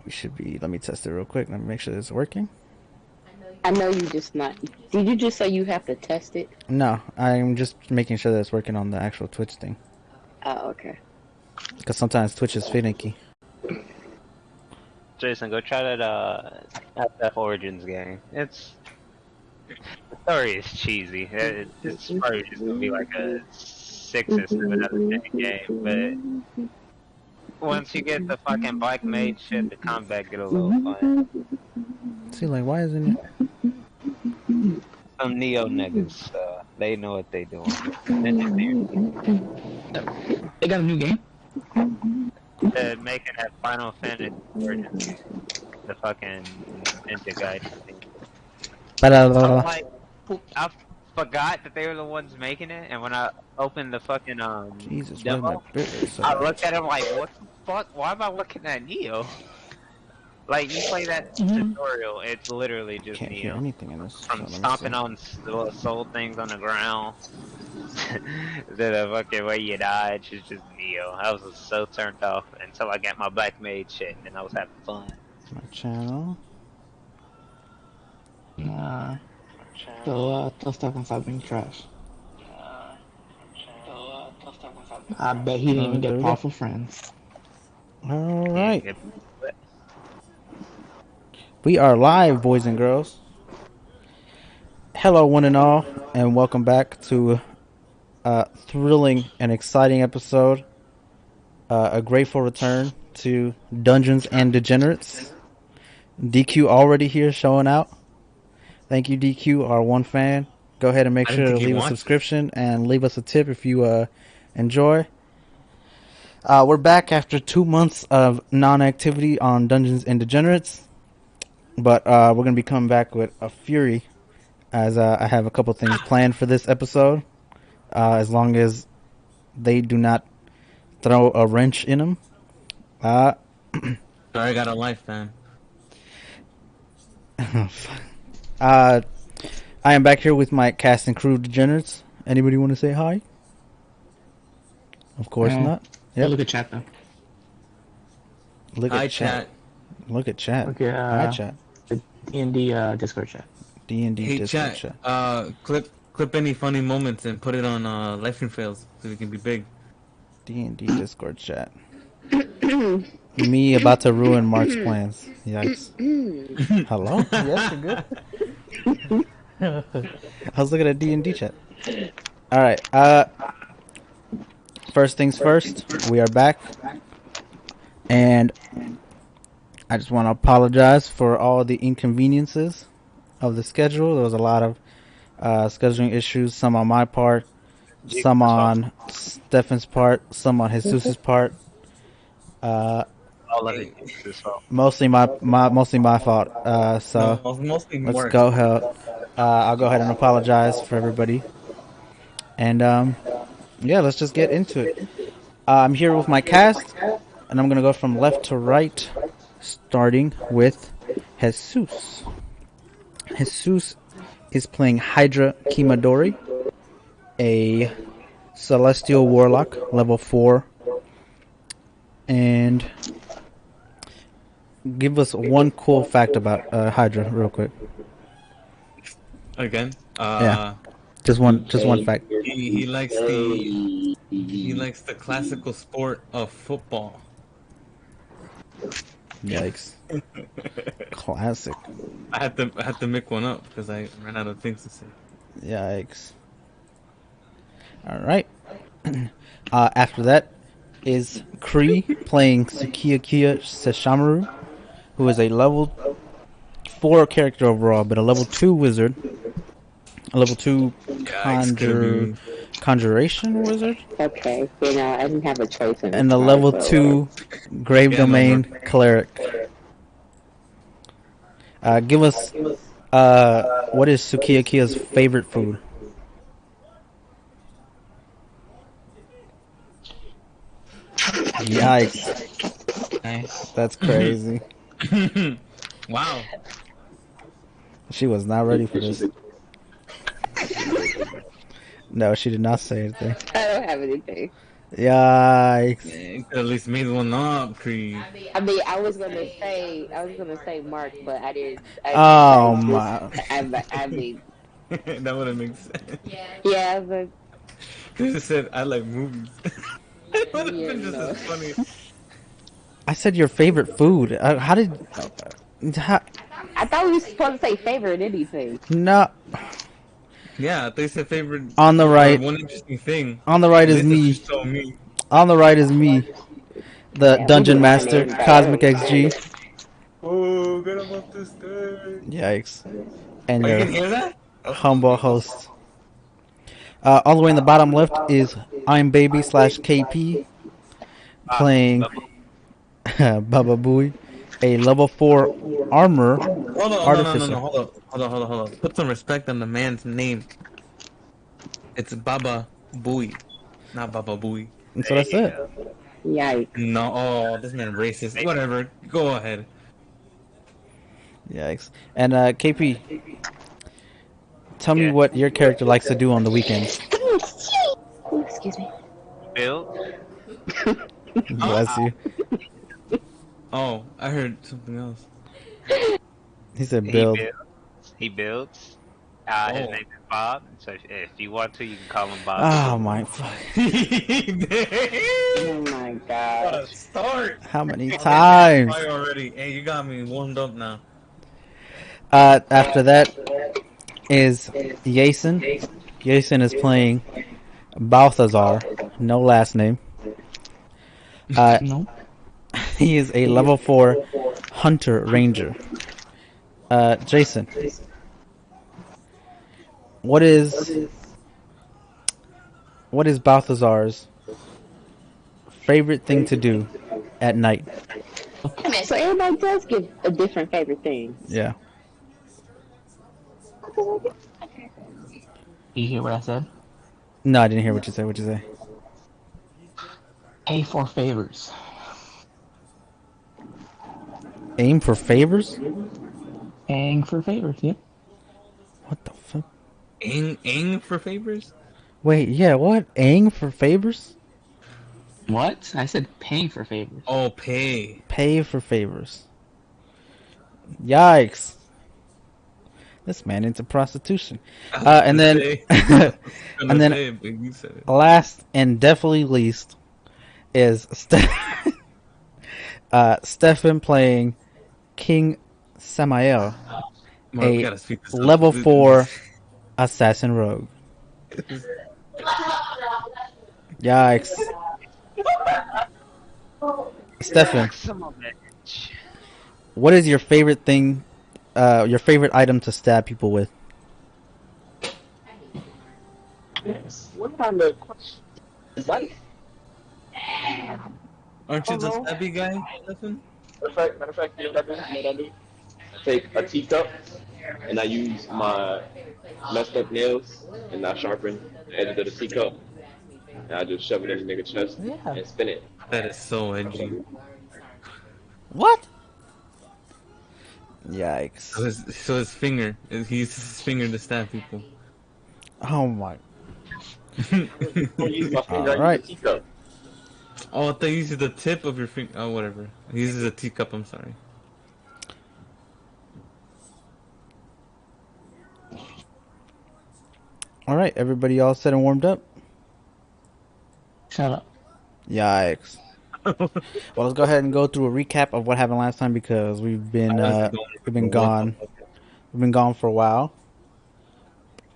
We should be. Let me test it real quick. Let me make sure it's working. I know you just not. Did you just say you have to test it? No, I'm just making sure that it's working on the actual Twitch thing. Oh, okay. Because sometimes Twitch is finicky. Jason, go try that FF Origins game. The story is cheesy. It's probably just gonna be like a 6 or 7 out of 10 game, but once you get the fucking black mage shit, the combat get a little fun. See, like, why isn't it? Some Neo niggas, they know what they doing. They got a new game? They're making that Final Fantasy Origins, the fucking ninja guy thing. I forgot that they were the ones making it, and when I opened the fucking Jesus, demo, I looked at him like, what the fuck? Why am I looking at Neo? Like, you play that tutorial, it's literally just Can't Neo. hear anything in this. From stomping on little soul things on the ground to the fucking way you die, it's just Neo. I was so turned off until I got my black mage shit, and I was having fun. My channel. Nah. So, stuff inside being trash. I bet he didn't even get powerful friends. Alright. We are live, boys and girls. Hello, one and all, and welcome back to a thrilling and exciting episode. A grateful return to Dungeons and Degenerates. DQ already here showing out. Thank you, DQ, our one fan. Go ahead and make sure to leave a subscription and leave us a tip if you enjoy. We're back after 2 months of non-activity on Dungeons and Degenerates. But we're going to be coming back with a fury as I have a couple things planned for this episode. As long as they do not throw a wrench in them. Sorry, I got a life, man. I am back here with my cast and crew Degenerates. Anybody want to say hi? Of course not. Yep. Look at chat, though. Look at chat. Look at chat. Okay, hi, chat. D&D Discord chat. D&D Discord chat. Clip any funny moments and put it on Life and Fails so we can be big. D&D Discord chat. Me about to ruin Mark's plans. Yikes. Hello? Yes, you're good. I was looking at D&D chat. Alright, first things first, we are back. And I just want to apologize for all the inconveniences of the schedule. There was a lot of scheduling issues, some on my part, some on Stefan's part, some on Jesus' part. Mostly my fault. So let's go ahead. I'll go ahead and apologize for everybody. And yeah, let's just get into it. I'm here with my cast, and I'm gonna go from left to right, starting with Jesus. Jesus is playing Hydra Kimadori, a Celestial Warlock, level 4. And give us one cool fact about Hydra, real quick. Again? Yeah. Just one fact. He likes the classical sport of football. Yikes. Classic. I had to make one up because I ran out of things to say. Yikes. Alright. After that is Kree playing Tsukiya Sesshomaru, who is a level 4 character overall, but a level 2 wizard. A level 2 conjuration wizard. Okay, I didn't have a choice in and a level 2 grave domain cleric. Give us what is Tsukiya's favorite food? Yikes. Nice. That's crazy. Wow. She was not ready for this. No, she did not say anything. I don't have anything. Yikes. You could at least made one up, Creed. I mean, I was gonna say Mark, but I didn't. I Oh just, my. I mean, That wouldn't make sense. yeah, but You just said I like movies. It would have yeah, been just as no. funny. I said your favorite food. How did? How, I thought we were supposed to say favorite anything. no. Yeah, they said favorite On the or right. one interesting thing. On the right And is this is me. just so me. On the right is me, the Yeah, we be dungeon lying to master, everybody. I Cosmic don't XG. care. Oh, get him up the stage. Yikes. And Oh, you your can hear that? humble host. All the way in the bottom left is I'm Baby slash KP playing Baba Booey, a level 4 armor Hold on, no. artificer. Hold on. Put some respect on the man's name. It's Baba Booey, not Baba Booey. That's what There I you said. go. Yikes. No, oh, this man racist. Whatever, go ahead. Yikes. And KP, tell me Yeah. what your character likes to do on the weekends. Oh, excuse me. Build. Bless you. Oh, I heard something else. He said He build. builds. He builds. His Oh. name is Bob. So if you want to, you can call him Bob. the Oh Builder. my fuck. Oh my What god. a start! How many times? Fire already. Hey, you got me warmed up now. After that is Jason. Jason is playing Balthazar. No last name. Nope. He is a level 4 hunter ranger. Jason, what is Balthazar's favorite thing to do at night? I mean, so everybody does give a different favorite thing. Yeah. You hear what I said? No, I didn't hear what you said. What'd you say? Pay for favors. Aim for favors? Paying for favors, yep. What the fuck? Aing for favors? Wait, yeah, what? Aim for favors? What? I said paying for favors. Oh, pay. Pay for favors. Yikes. This man into prostitution. And then, and then, You said it. last and definitely least is Stefan playing King Samael, Mark, we a gotta speak this up. level 4 assassin rogue. Yikes. Stefan, what is your favorite thing, your favorite item to stab people with? What kind of question? What? Aren't you the stabby guy, Stefan? Matter of fact, you know what I do? You know what I do? I take a teacup and I use my messed up nails and I sharpen the edge of the teacup and I just shove it in the nigga's chest and spin it. That is so edgy. What? Yikes. So his finger, he uses his finger to stab people. Oh my. I use my finger, I Alright. use the teacup. Oh, I thought you used the tip of your finger. Oh, whatever. He uses a teacup, I'm sorry. Alright, everybody all set and warmed up? Shut up. Yikes. Well, let's go ahead and go through a recap of what happened last time because we've been gone. We've been gone for a while.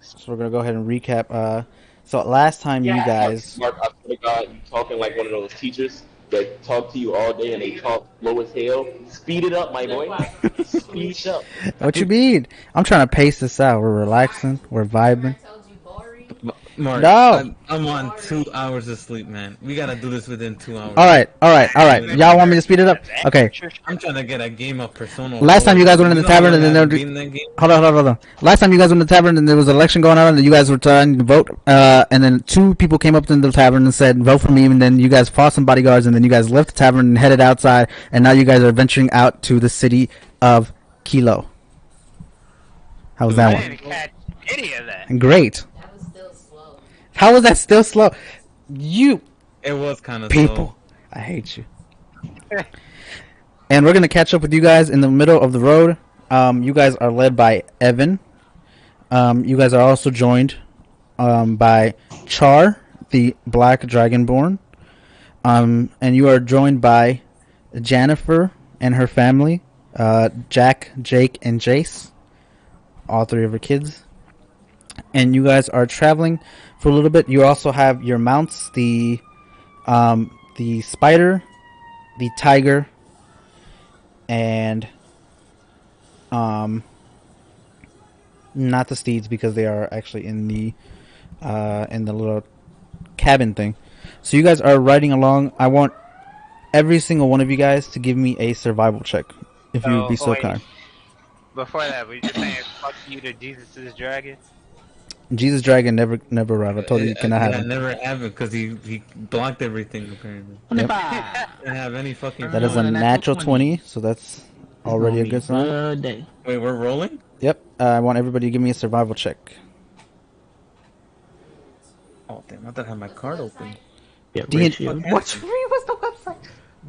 So we're gonna go ahead and recap. So last time you guys, Mark, I swear to God, you talking like one of those teachers that talk to you all day and they talk slow as hell. Speed it up, my boy. Speed it up. what you mean? I'm trying to pace this out. We're relaxing. We're vibing. Mark, No. I'm on 2 hours of sleep, man. We gotta do this within 2 hours. All right. Y'all want me to speed it up? Okay. I'm trying to get a game of Persona. Last time you guys went in the know how tavern and then long there I've was- been in that game? Hold on. Last time you guys went to the tavern and there was an election going on and you guys were trying to vote. And then 2 people came up to the tavern and said, vote for me. And then you guys fought some bodyguards and then you guys left the tavern and headed outside. And now you guys are venturing out to the city of Kilo. How was I that didn't catch any of that. one? Great. That was still slow. How was that still slow? You. It was kind of People, I hate you. And we're gonna catch up with you guys in the middle of the road. You guys are led by Evan. You guys are also joined by Char, the Black Dragonborn. And you are joined by Jennifer and her family, Jack, Jake, and Jace, all three of her kids. And you guys are traveling for a little bit. You also have your mounts, the spider, the tiger, and not the steeds because they are actually in the little cabin thing. So you guys are riding along. I want every single one of you guys to give me a survival check, if you would be so wait. kind. Before that, we just saying fuck you to Jesus' dragon. Jesus Dragon never arrived. I told you cannot have Yeah, him. never have it because he blocked everything apparently. Yep. Didn't have any fucking. That is a natural 20, so that's already a good sign. Good day. Wait, we're rolling? Yep. I want everybody to give me a survival check. Oh damn! I thought I had my card open. Get D- rich, you. what's the website?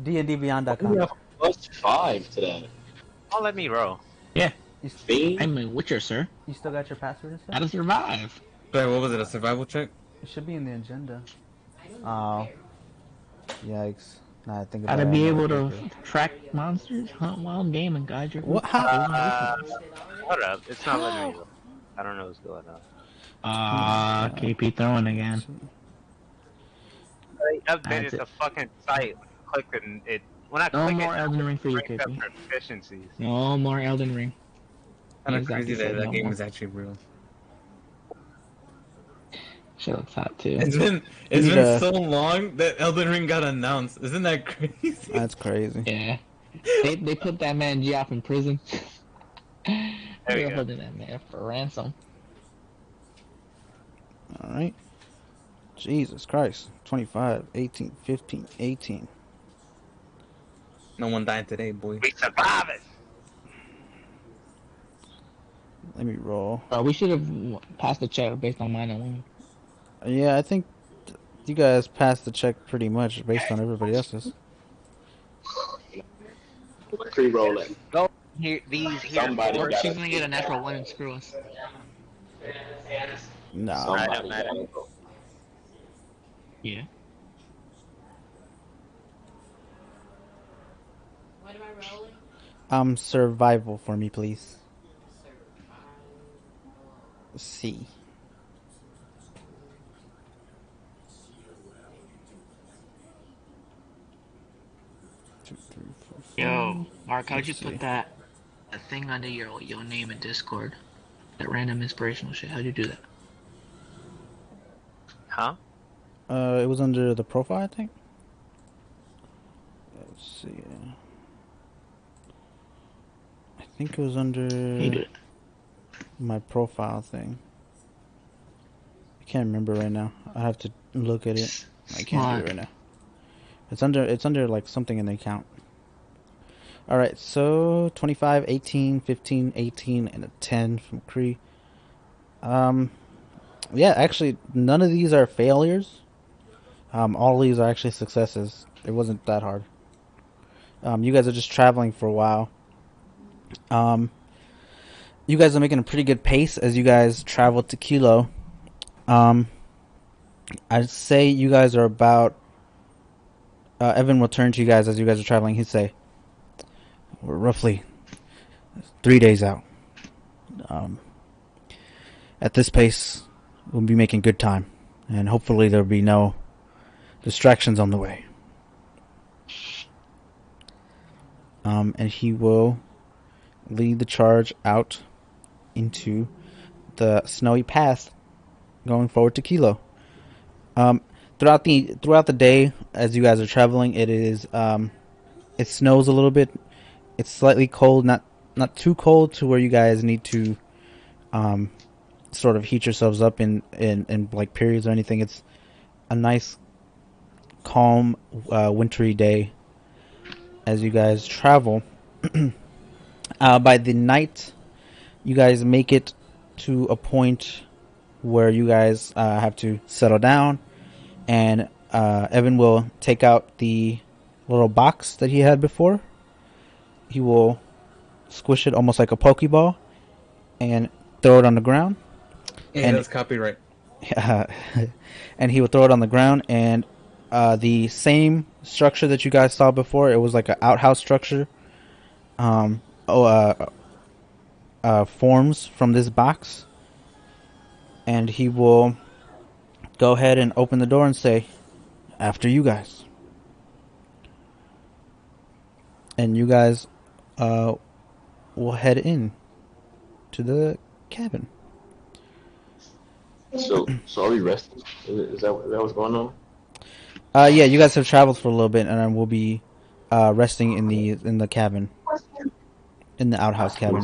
D&Dbeyond.com. We have +5 to that. Don't let me roll. Yeah, Fiend? I'm a witcher, sir. You still got your password and How stuff? to survive. Wait, what was it? A survival check? It should be in the agenda. Oh. Yikes. Nah, I think How about to it. be able to track monsters, hunt wild game, and guide your. What? How? Hold up, it's not letting me roll. I don't know what's going on. KP throwing again. I updated That's it. the fucking site. Click and it. When I No click more it, Elden Ring for you, brings up KP. proficiencies. No more Elden Ring. Kind of Exactly, crazy said that no game more. is actually real. Shit looks hot too. It's been need a- so long that Elden Ring got announced. Isn't that crazy? That's crazy. Yeah. They put that man Geoff in prison. There They're you go. holding that man for ransom. Alright. Jesus Christ. 25, 18, 15, 18. No one died today, boy. We survived. Let me roll. We should have passed the check based on mine alone. Yeah, I think you guys passed the check pretty much based on everybody else's. Pre-rolling. Go here. These here. Somebody Or got she's gonna get a natural one and screw us. No. Somebody Alright, got go. Yeah. What am I rolling? Survival for me, please. C. Two, three, four, five. Yo, Mark, how'd you Let's see. put that thing under your name in Discord? That random inspirational shit. How'd you do that? Huh? It was under the profile, I think. Let's see. I think it was under You do it. my profile thing. I can't remember right now. I have to look at it. I can't do Smart. it right now. It's under like something in the account. Alright, so 25, 18, 15, 18, and a 10 from Cree. Yeah, actually, none of these are failures. All of these are actually successes. It wasn't that hard. You guys are just traveling for a while. You guys are making a pretty good pace as you guys travel to Kilo. I'd say you guys are about... Evan will turn to you guys as you guys are traveling. He'd say, we're roughly 3 days out. At this pace, we'll be making good time. And hopefully there'll be no distractions on the way. And he will lead the charge out into the snowy path going forward to Kilo. Throughout the day, as you guys are traveling, it snows a little bit. It's slightly cold, not too cold to where you guys need to sort of heat yourselves up in like periods or anything. It's a nice, calm, wintry day as you guys travel. By the night, you guys make it to a point where you guys have to settle down and Evan will take out the little box that he had before. He will squish it almost like a Pokeball and throw it on the ground. Hey, And that's copyright. and he will throw it on the ground, and the same structure that you guys saw before, it was like an outhouse structure, forms from this box. And he will go ahead and open the door and say, "After you guys." And you guys will head in to the cabin. So are we resting? Is that what's going on? Yeah, you guys have traveled for a little bit, and we'll be resting in the cabin, in the outhouse cabin.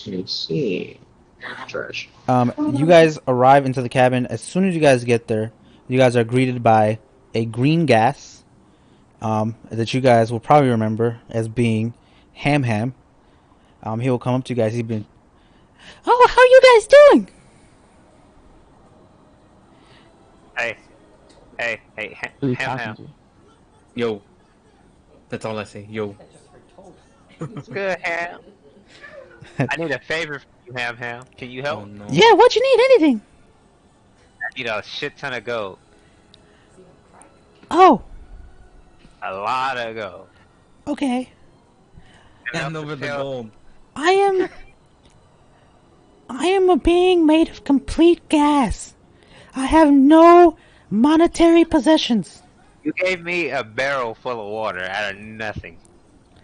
Let's see. Trash. You guys arrive into the cabin. As soon as you guys get there, you guys are greeted by a green gas that you guys will probably remember as being Ham Ham. He will come up to you guys. He's been, "Oh, how you guys doing?" Hey, Who you Ham talking Ham. to? Yo. That's all I say. Yo. It's good, Ham. I need a favor from you, Ham Ham. Can you help? Oh, no. Yeah, what you need? Anything? I need a shit ton of gold. Oh, A lot of gold. okay. Hand over the gold. I am a being made of complete gas. I have no monetary possessions. You gave me a barrel full of water out of nothing.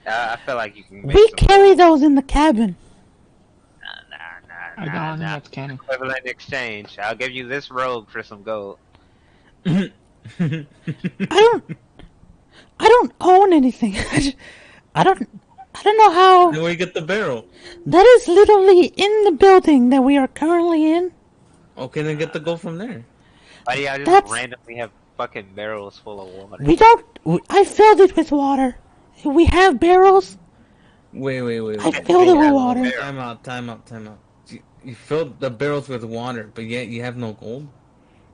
I feel like you can make We some carry those in the cabin. I don't think that's canon. equivalent exchange. I'll give you this robe for some gold. I don't own anything. I don't know how. Where you get the barrel? That is literally in the building that we are currently in. Okay, then get the gold from there. Why do y'all just That's- randomly have fucking barrels full of water? We don't. I filled it with water. We have barrels. Wait. I filled it with water. Time out. You filled the barrels with water, but yet you have no gold?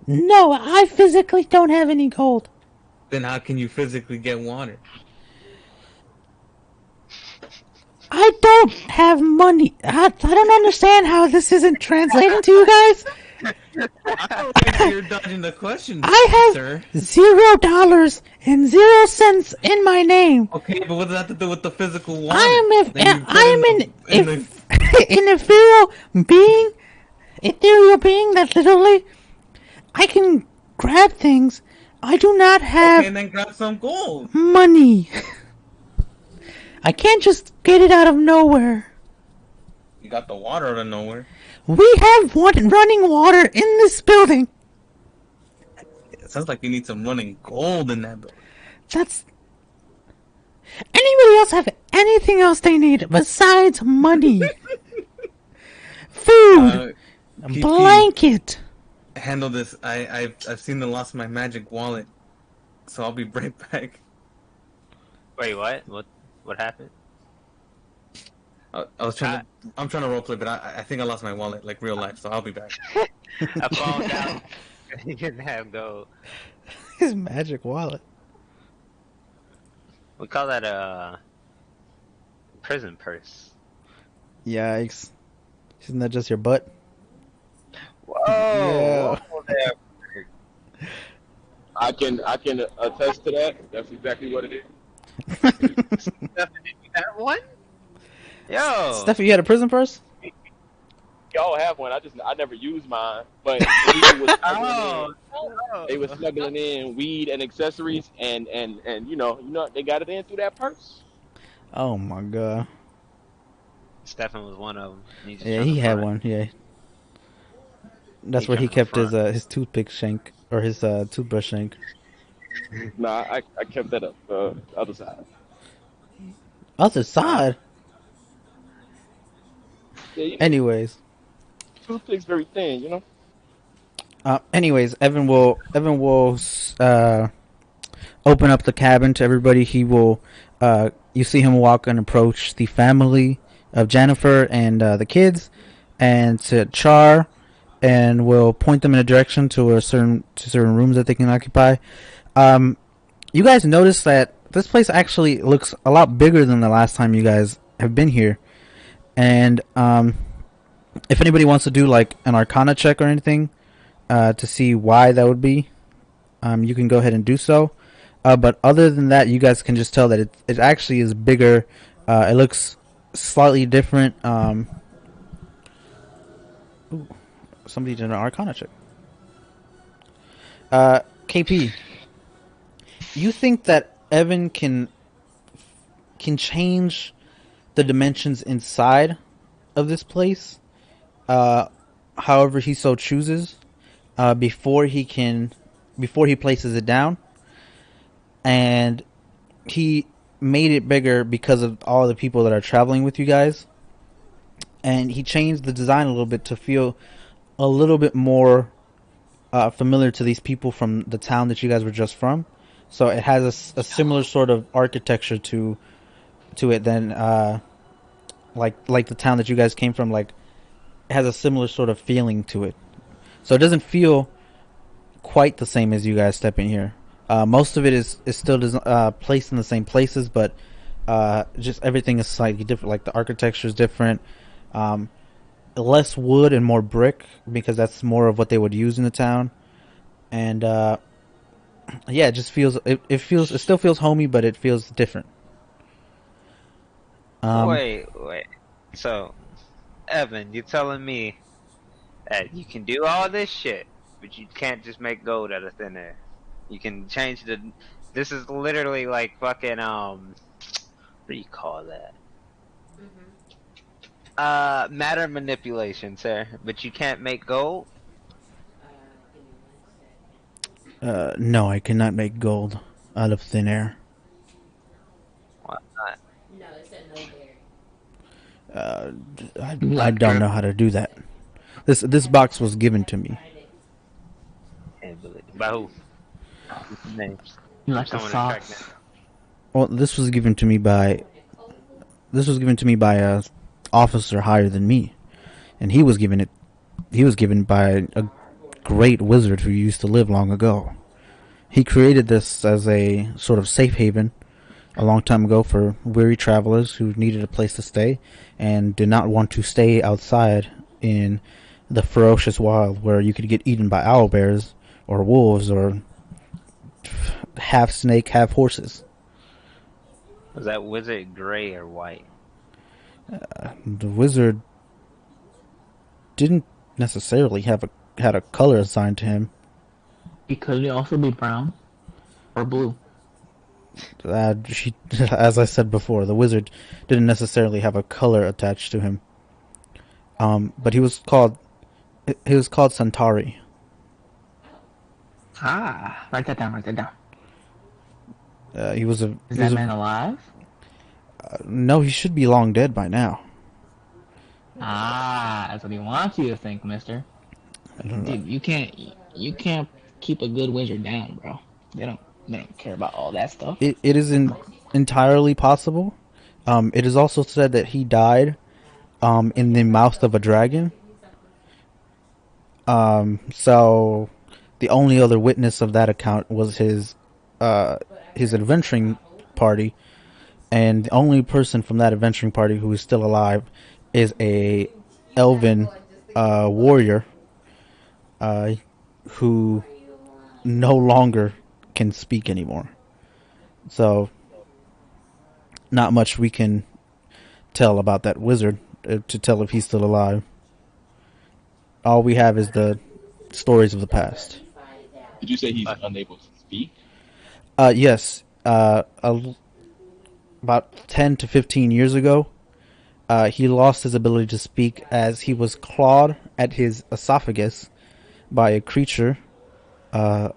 No, I physically don't have any gold. Then how can you physically get water? I don't have money. I don't understand how this isn't translating to you guys. I don't think you're dodging the question, I sir. have $0 and 0 cents in my name. Okay, but what does that have to do with the physical water? I am an in ethereal being that literally I can grab things. I do not have Okay, and then grab some gold. money. I can't just get it out of nowhere. You got the water out of nowhere. We have running water in this building. It sounds like you need some running gold in that building. That's... Anybody else have anything else they need besides money? Food, Kiki, blanket. handle this. I've seen the lost my magic wallet, so I'll be right back. Wait, what? What happened? I was trying to. I'm trying to roleplay, but I think I lost my wallet, like real life. So I'll be back. I found out he didn't have gold. His magic wallet. We call that a prison purse. Yikes. Isn't that just your butt? Whoa! Yeah. I can attest to that. That's exactly what it is. That one? Yo! Steffi, you had a prison purse? Y'all have one. I never used mine, but people was they was smuggling in weed and accessories, and you know they got it in through that purse. Oh my god. Stefan was one of them. Yeah, he had one. Yeah. That's where he kept his toothpick shank or his toothbrush shank. Nah, I kept that up the other side. Other side. Yeah, Anyways. toothpick's very thin, you know. Anyways, Evan will open up the cabin to everybody. He will you see him walk and approach the family of Jennifer and the kids, and to Char, and will point them in a direction to certain rooms that they can occupy. Um, you guys notice that this place actually looks a lot bigger than the last time you guys have been here. And if anybody wants to do like an Arcana check or anything to see why that would be, you can go ahead and do so. But other than that, you guys can just tell that it actually is bigger. It looks slightly different. Somebody did an Arcana check. KP, you think that Evan can change the dimensions inside of this place, however he so chooses, before he places it down, and he made it bigger because of all the people that are traveling with you guys, and he changed the design a little bit to feel a little bit more familiar to these people from the town that you guys were just from. So it has a similar sort of architecture to it than like the town that you guys came from. Like, it has a similar sort of feeling to it. So it doesn't feel quite the same as you guys step in here. Most of it is still placed in the same places, but just everything is slightly different. Like, the architecture is different. Less wood and more brick, because that's more of what they would use in the town. And yeah, it just feels it still feels homey, but it feels different. Wait. So, Evan, you're telling me that you can do all this shit, but you can't just make gold out of thin air? You can change the. This is literally like fucking what do you call that? Matter manipulation, sir. But you can't make gold. No, I cannot make gold out of thin air. Why not? I don't know how to do that. This box was given to me. Can't believe it. By who? What's the name? You like the Someone sauce? attract Well, this was given to me by a officer higher than me, and he was given by a great wizard who used to live long ago. He created this as a sort of safe haven a long time ago for weary travelers who needed a place to stay and did not want to stay outside in the ferocious wild where you could get eaten by owlbears or wolves or half snake, half horses. Was that wizard gray or white? The wizard didn't necessarily had a color assigned to him. He could also be brown or blue. As I said before, the wizard didn't necessarily have a color attached to him. But he was called Centauri. Ah, write that down. Write that down. Is Is that man alive? No, he should be long dead by now. Ah, that's what he wants you to think, mister. I don't know. Dude, you can't keep a good wizard down, bro. They don't care about all that stuff. It is entirely possible. It is also said that he died in the mouth of a dragon. So the only other witness of that account was his adventuring party, and the only person from that adventuring party who is still alive is a elven warrior who no longer can speak anymore. So not much we can tell about that wizard to tell if he's still alive. All we have is the stories of the past. Did you say he's unable to speak? Yes. About 10 to 15 years ago, he lost his ability to speak as he was clawed at his esophagus by a creature. We're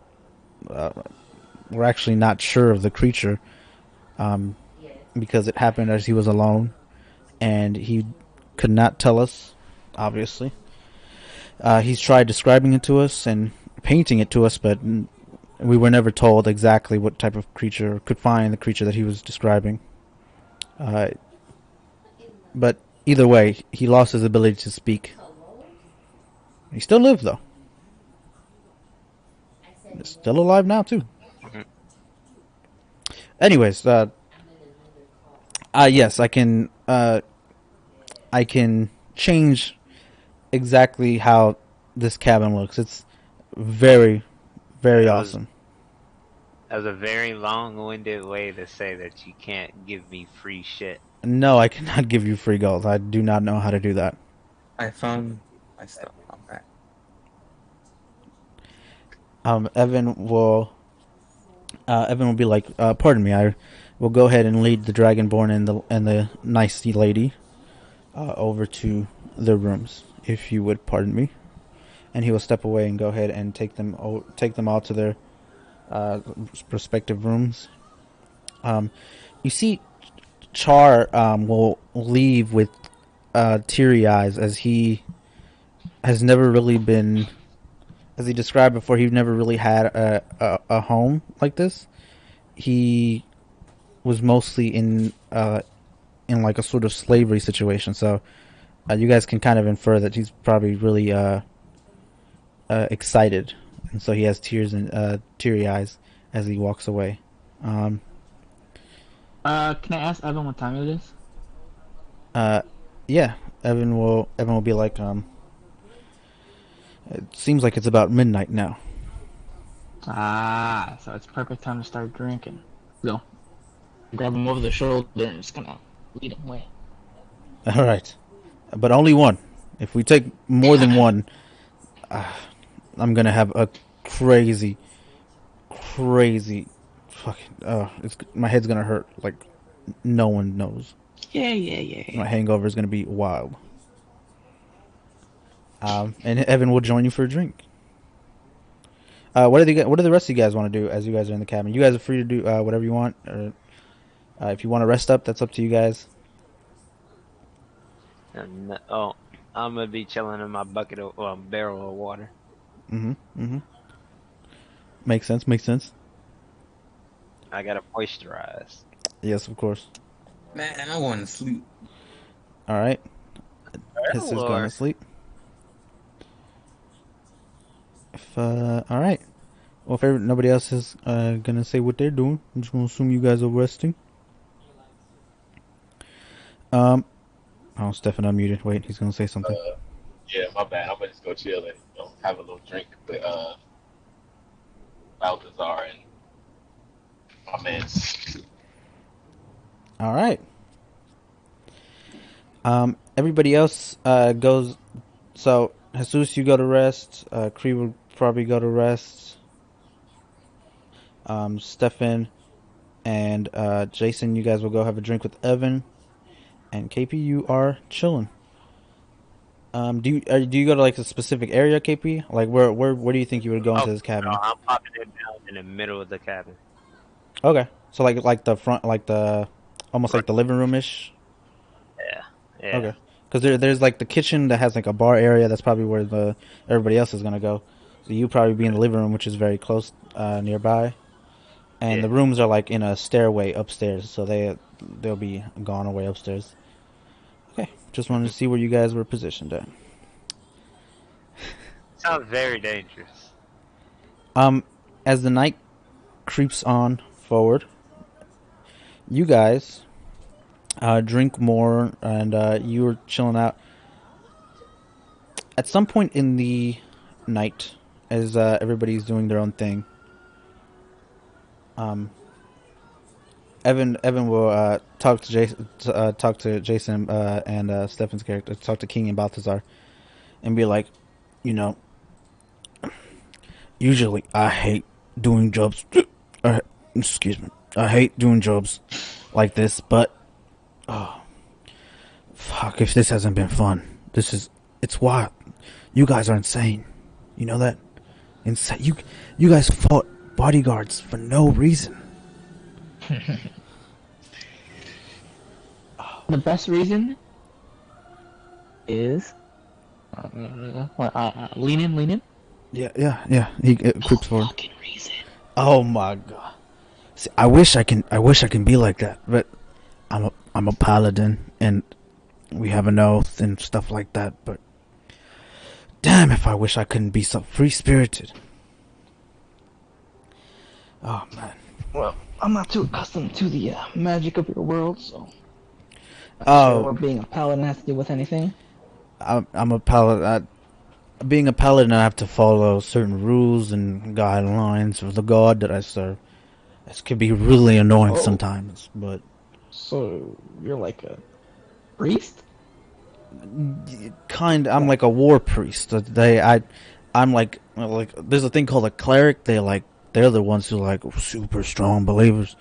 actually not sure of the creature because it happened as he was alone, and he could not tell us, obviously. He's tried describing it to us and painting it to us, but we were never told exactly what type of creature, or could find the creature that he was describing. But either way, he lost his ability to speak. He still lives though. He's still alive now too. Mhm. Anyways, yes, I can change exactly how this cabin looks. It's very, very That awesome. was a very long-winded way to say that you can't give me free shit. No, I cannot give you free gold. I do not know how to do that. I found my stuff. I'm back. Evan will be like, pardon me, I will go ahead and lead the Dragonborn and the nice lady over to their rooms, if you would pardon me. And he will step away and go ahead and take them all to their respective rooms. You see, Char will leave with teary eyes, as he has never really been, as he described before, he never really had a home like this. He was mostly in like a sort of slavery situation. So you guys can kind of infer that he's probably really excited, and so he has tears and teary eyes as he walks away. Can I ask Evan what time it is? Yeah, Evan will be like, it seems like it's about midnight now. Ah, so it's perfect time to start drinking. So, grab him over the shoulder and just gonna lead him away. All right, but only one. If we take more than one, I'm gonna have a crazy fucking. My head's gonna hurt like no one knows. Yeah. My hangover is gonna be wild. And Evan will join you for a drink. What do the rest of you guys want to do as you guys are in the cabin? You guys are free to do whatever you want, or if you want to rest up, that's up to you guys. And, I'm gonna be chilling in my barrel of water. Makes sense. I gotta moisturize. Yes, of course. Man, I want to sleep. All right. Jesus going to Lord. sleep. All right. Well, if nobody else is gonna say what they're doing, I'm just gonna assume you guys are resting. Oh, Stefan unmuted. Wait, he's gonna say something. Yeah, my bad. I'm gonna just go chill and have a little drink with Balthazar and my man. All right. Everybody else goes. So Jesus, you go to rest. Kree will probably go to rest. Stefan and Jason, you guys will go have a drink with Evan. And KP, you are chilling. Do you go to like a specific area, KP? Like where do you think you would go into this cabin? No, I'm popping it down in the middle of the cabin. Okay, so like the front, like the almost like the living room ish. Yeah. Okay, because there's like the kitchen that has like a bar area. That's probably where everybody else is gonna go. So you probably be in the living room, which is very close nearby. And the rooms are like in a stairway upstairs, so they'll be gone away upstairs. Okay, just wanted to see where you guys were positioned at. Sounds very dangerous. As the night creeps on forward, you guys drink more, and you're chilling out. At some point in the night, as everybody's doing their own thing, Evan will talk to Jason and Stefan's character, talk to King and Balthazar, and be like, usually I hate doing jobs. Excuse me. I hate doing jobs like this, but fuck if this hasn't been fun. It's wild. You guys are insane. You know that? Insane. You guys fought bodyguards for no reason. The best reason is lean in. Yeah. He creeps forward. Fucking reason. Oh my god. See, I wish I can be like that, but I'm a paladin and we have an oath and stuff like that, but Damn, if I wish I couldn't be so free-spirited. Oh, man. Well, I'm not too accustomed to the magic of your world, so. Not sure what being a paladin has to do with anything. I'm a paladin. Being a paladin, I have to follow certain rules and guidelines of the god that I serve. This can be really annoying sometimes, but... So, you're like a priest? I'm like a war priest. I'm like, there's a thing called a cleric. They're the ones who are like super strong believers,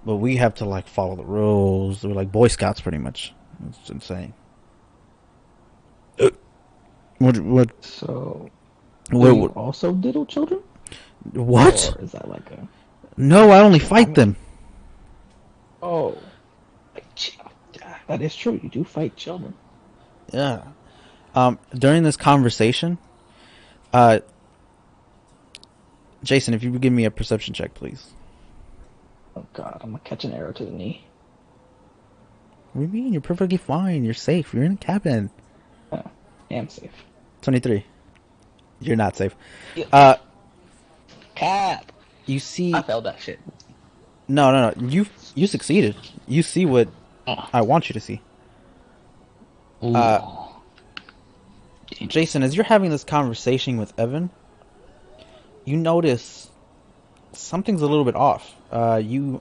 but we have to like follow the rules. We're like Boy Scouts, pretty much. It's insane. What? So, What? you also diddle children? What? Or is that like a... No, I only fight them. Oh. That is true. You do fight children. Yeah. During this conversation, Jason, if you would give me a perception check, please. Oh god, I'm gonna catch an arrow to the knee. What do you mean? You're perfectly fine. You're safe. You're in a cabin. I am safe. 23. You're not safe. Cap! You see... I failed that shit. No. You succeeded. You see what I want you to see. Jason, as you're having this conversation with Evan, you notice something's a little bit off. You're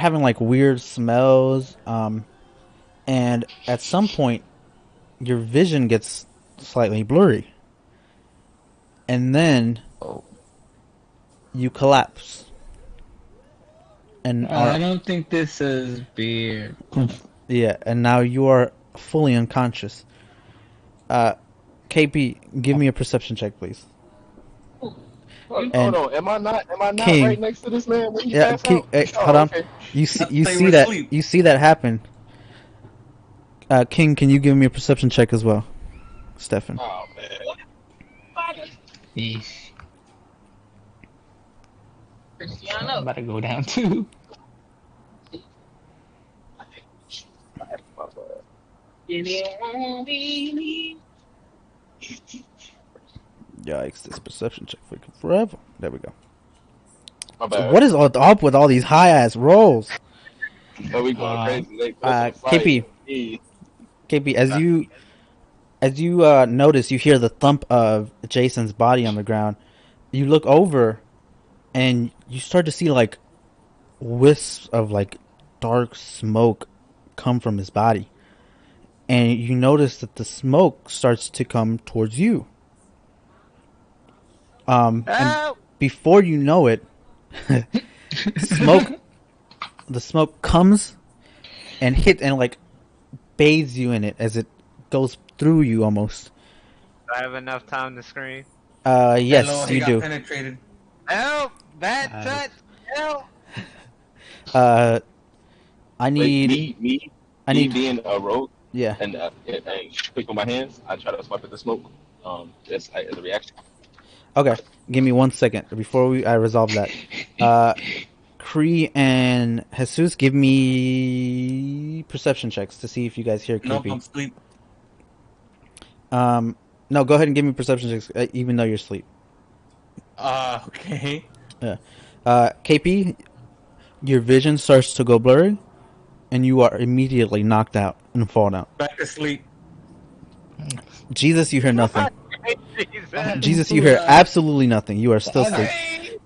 having like weird smells, and at some point, your vision gets slightly blurry, and then you collapse. And I don't think this is beer. Yeah, and now you are fully unconscious. KP, give me a perception check, please. Hold on, am I not King, right next to this man when he yeah, passed King, out? hey, hold on. Okay. You They see were that asleep. you see that happen. King, can you give me a perception check as well, Stefan? Oh man. Yeesh. I'm about to go down too. Yikes! This perception check taking forever. There we go. My So bad. what is up with all these high ass rolls? So we going crazy. They KP, as you notice, you hear the thump of Jason's body on the ground. You look over, and you start to see like wisps of like dark smoke come from his body, and you notice that the smoke starts to come towards you. And before you know it, the smoke comes and like bathes you in it as it goes through you almost. Do I have enough time to scream? Yes, Hello, he you got do. penetrated. Help! Bad touch! Help! I need. me being a rogue Yeah. and click on my hands. I try to swipe at the smoke. Just as a reaction. Okay, give me 1 second before I resolve that. Cree and Jesus, give me perception checks to see if you guys hear No, creepy. I'm asleep. No, go ahead and give me perception checks, even though you're asleep. Okay. Yeah. KP, your vision starts to go blurry, and you are immediately knocked out and fall down. Back to sleep. Jesus, you hear nothing. Jesus. Jesus, you hear absolutely nothing. You are still asleep.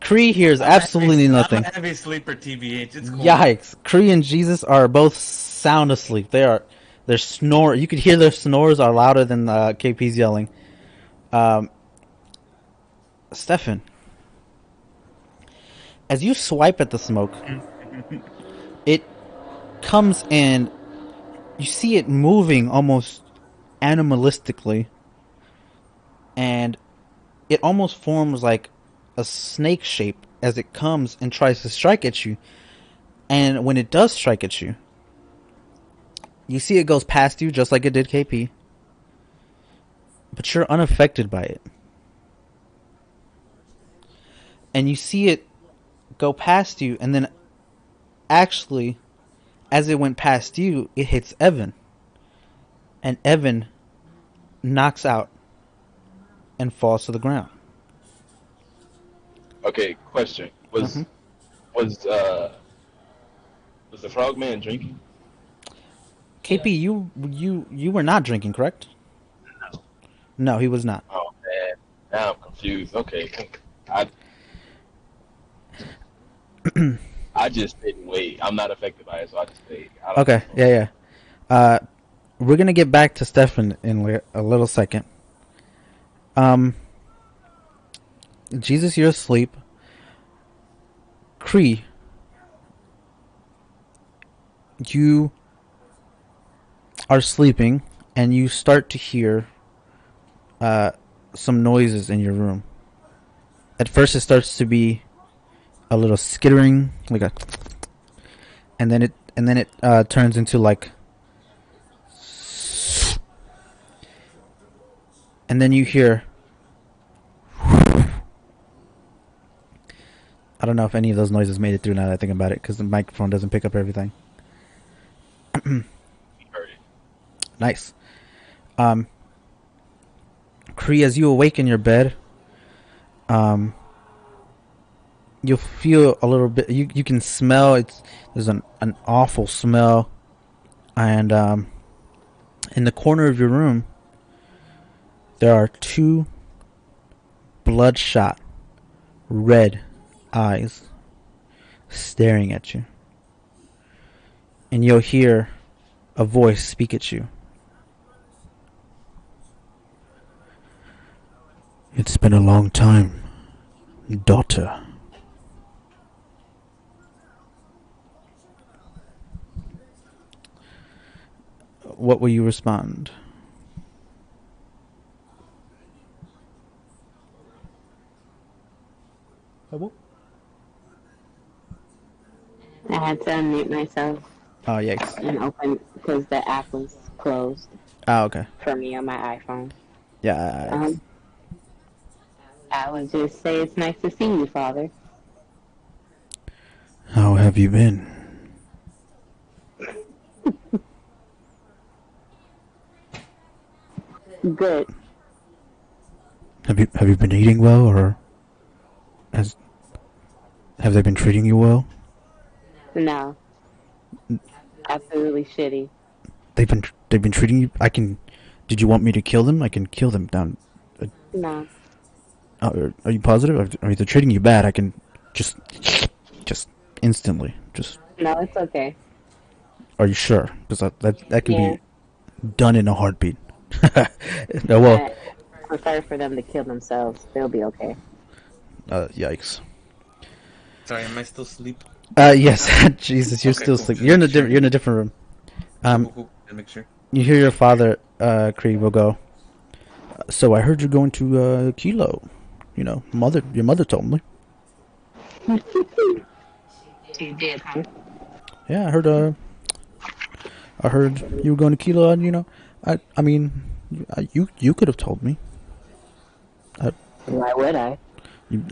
Cree hears absolutely nothing. I'm a heavy sleeper, TBH. It's cool. Yikes! Cree and Jesus are both sound asleep. They're snore. You could hear their snores are louder than KP's yelling. Stefan, as you swipe at the smoke, it comes and you see it moving almost animalistically, and it almost forms like a snake shape as it comes and tries to strike at you. And when it does strike at you, you see it goes past you just like it did KP, but you're unaffected by it. And you see it go past you, and then actually, as it went past you, it hits Evan. And Evan knocks out and falls to the ground. Okay, question. Mhm. Was was the frogman drinking? KP, you were not drinking, correct? No, he was not. Oh man, now I'm confused. Okay, I I just didn't wait. I'm not affected by it, so I just wait. I don't Okay, know. yeah. We're gonna get back to Stefan in a little second. Jesus, you're asleep. Cree, you are sleeping, and you start to hear some noises in your room. At first, it starts to be a little skittering, and then it turns into like, and then you hear. I don't know if any of those noises made it through now that I think about it, because the microphone doesn't pick up everything. Heard it. Nice. Kree, as you awake in your bed, you'll feel a little bit. You can smell. There's an awful smell, and in the corner of your room, there are two bloodshot, red eyes staring at you, and you'll hear a voice speak at you. It's been a long time, daughter. What will you respond? I had to unmute myself Oh, yikes. and open because the app was closed Oh, okay. for me on my iPhone. Yeah. I would just say it's nice to see you, Father. How have you been? Good. Have you been eating well, or have they been treating you well? No. Absolutely shitty. They've been treating you. Did you want me to kill them? I can kill them down. No. Are you positive? Are they treating you bad? I can just instantly. No, it's okay. Are you sure? Because that could Yeah. be done in a heartbeat. No, well, I prefer for them to kill themselves. They'll be okay. yikes. Sorry, am I still asleep? Yes. Jesus, you're Okay, still cool. sleeping. Just You're in a make sure. you're in a different room. Cool. Make sure. You hear your father, Creed, will go. So I heard you're going to Kilo. You know, your mother told me. She did, huh? Yeah, I heard you were going to Kilo, and I mean, you could have told me. Why would I?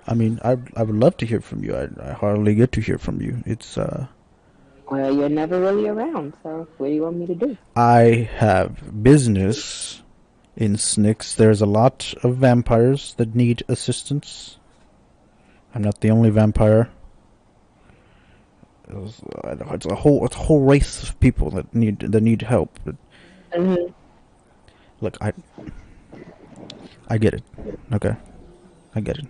I mean, I would love to hear from you. I hardly get to hear from you. It's Well, you're never really around, so what do you want me to do? I have business in Snyx. There's a lot of vampires that need assistance. I'm not the only vampire. It's a whole race of people that need help. Mm-hmm. Look, I get it. Okay, I get it.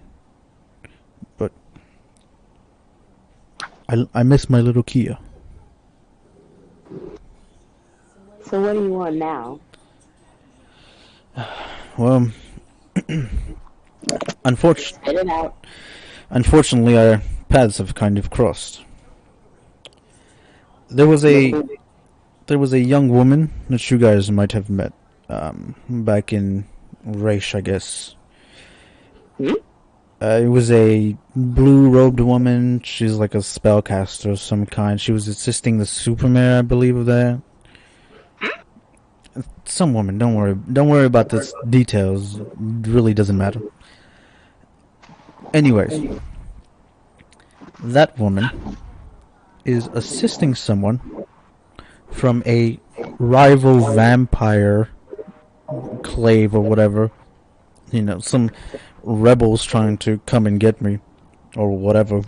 But I miss my little Kia. So what do you want now? Well, Spit it out. unfortunately, our paths have kind of crossed. There was a young woman that you guys might have met back in Raish, I guess. Hmm? It was a blue-robed woman. She's like a spellcaster of some kind. She was assisting the Superman, I believe, of that. Some woman. Don't worry about the details. It really doesn't matter. Anyways, that woman is assisting someone from a rival vampire clave or whatever. Some rebels trying to come and get me or whatever.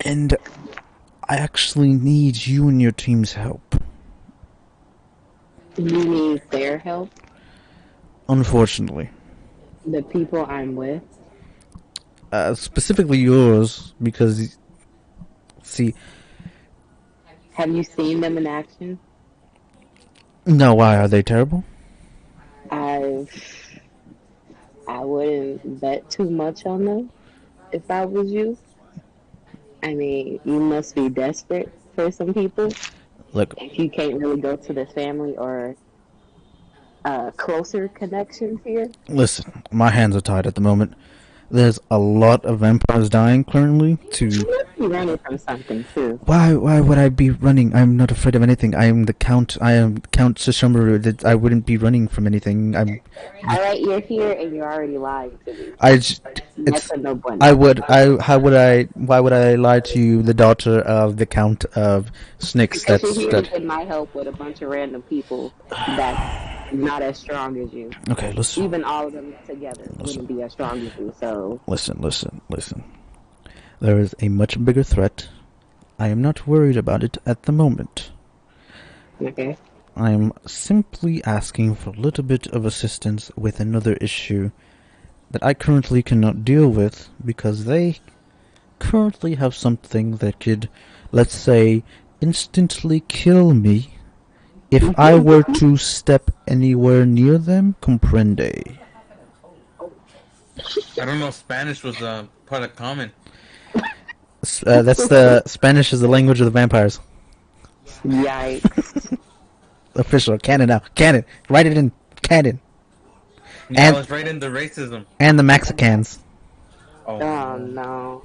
And I actually need you and your team's help. You need their help? Unfortunately. The people I'm with? Specifically yours, because, see... Have you seen them in action? No, why? Are they terrible? I wouldn't bet too much on them if I was you. I mean, you must be desperate for some people. Look, If you can't really go to the family or closer connections here. listen, my hands are tied at the moment. There's a lot of vampires dying currently. You must be running from something too. Why would I be running? I'm not afraid of anything. I am the Count. I am Count Sesshomaru. I wouldn't be running from anything. Alright, you're here and you're already lying to me. It's. I would. How would I? Why would I lie to you, the daughter of the Count of Snyx? Because you're here to get my help with a bunch of random people that's not as strong as you. Okay, listen. Even all of them together wouldn't be as strong as you, so... Listen. There is a much bigger threat. I am not worried about it at the moment. Okay. I am simply asking for a little bit of assistance with another issue that I currently cannot deal with because they currently have something that could, let's say, instantly kill me if I were to step anywhere near them. Comprende? I don't know if Spanish was part of common. That's the Spanish is the language of the vampires. Yikes. Official canon now. Canon. Write it in canon. Yeah, And I was right into racism. And the Mexicans. Oh no.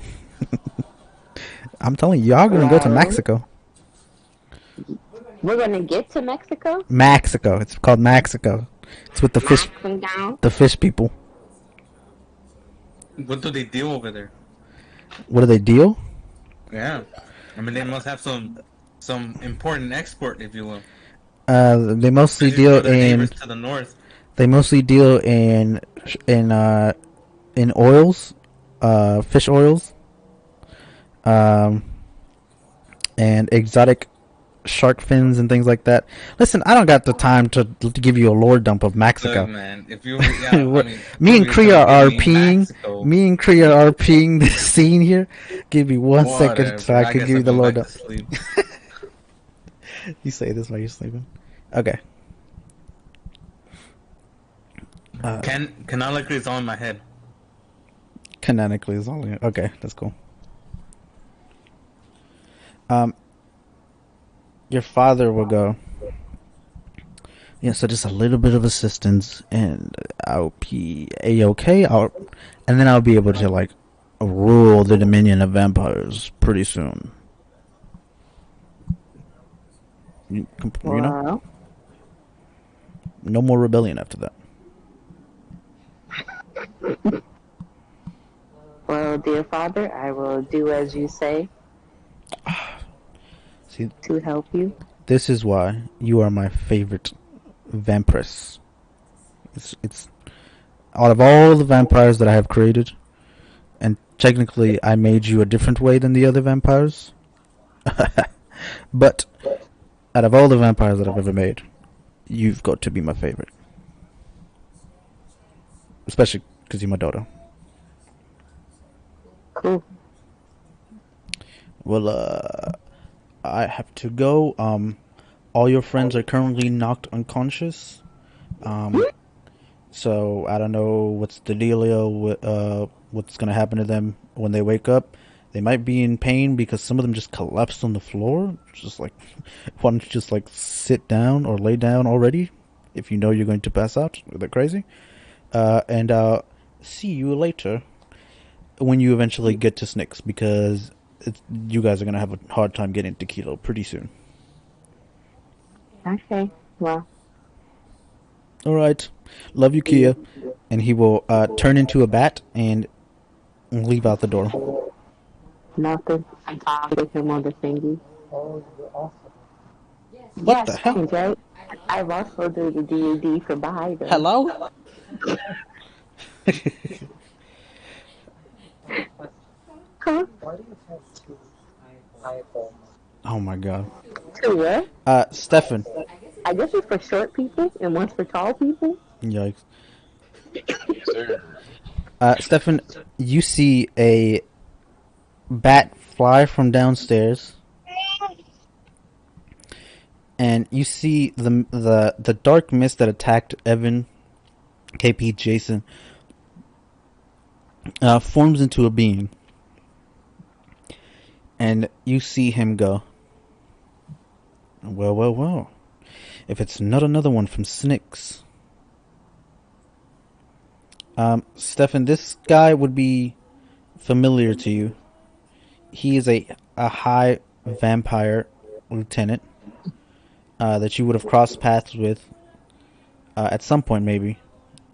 I'm telling you, y'all gonna go to Mexico. We're gonna get to Mexico? Mexico. It's called Mexico. It's with the fish. The fish people. What do they do over there? What do they deal? Yeah, I mean they must have some important export, if you will. They mostly deal in. To the north. They mostly deal in oils, fish oils, and exotic shark fins and things like that. Listen, I don't got the time to give you a lore dump of Mexico. Look, man, if you, yeah, me and Kriya are peeing. Me and Kriya are peeing this scene here. Give me one second so I can give you the lore dump. You say this while you're sleeping. Okay. Canonically, it's all in my head. Canonically, it's all in. Okay, that's cool. Your father will go. Yeah, so just a little bit of assistance, and I'll be a-okay. And then I'll be able to like rule the dominion of vampires pretty soon. You know, no more rebellion after that. Well, dear father, I will do as you say. See, to help you. This is why you are my favorite vampiress. It's out of all the vampires that I have created, and technically I made you a different way than the other vampires. But out of all the vampires that I've ever made, you've got to be my favorite. Especially because you're my daughter. Cool. Well, I have to go. All your friends are currently knocked unconscious. So I don't know what's the dealio with what's gonna happen to them when they wake up. They might be in pain because some of them just collapsed on the floor. Just like, why don't you just like sit down or lay down already? If you know you're going to pass out, they're crazy. And I'll see you later when you eventually get to Snyx, because you guys are gonna have a hard time getting to Kilo pretty soon. Okay, well. Alright. Love you, Kia. And he will turn into a bat and leave out the door. Nothing. I talked with him on the thingy. What Yeah, the hell? strange, right? I've also done the D&D for Biden. Hello? Huh? Oh my god. To what? Stefan. I guess it's for short people and one's for tall people. Yikes. Yes, sir. Stefan, you see a bat fly from downstairs, and you see the dark mist that attacked Evan, KP, Jason, forms into a being, and you see him go. Well, well, well. If it's not another one from Snicks. Stefan, this guy would be familiar to you. He is a high vampire lieutenant that you would have crossed paths with at some point, maybe,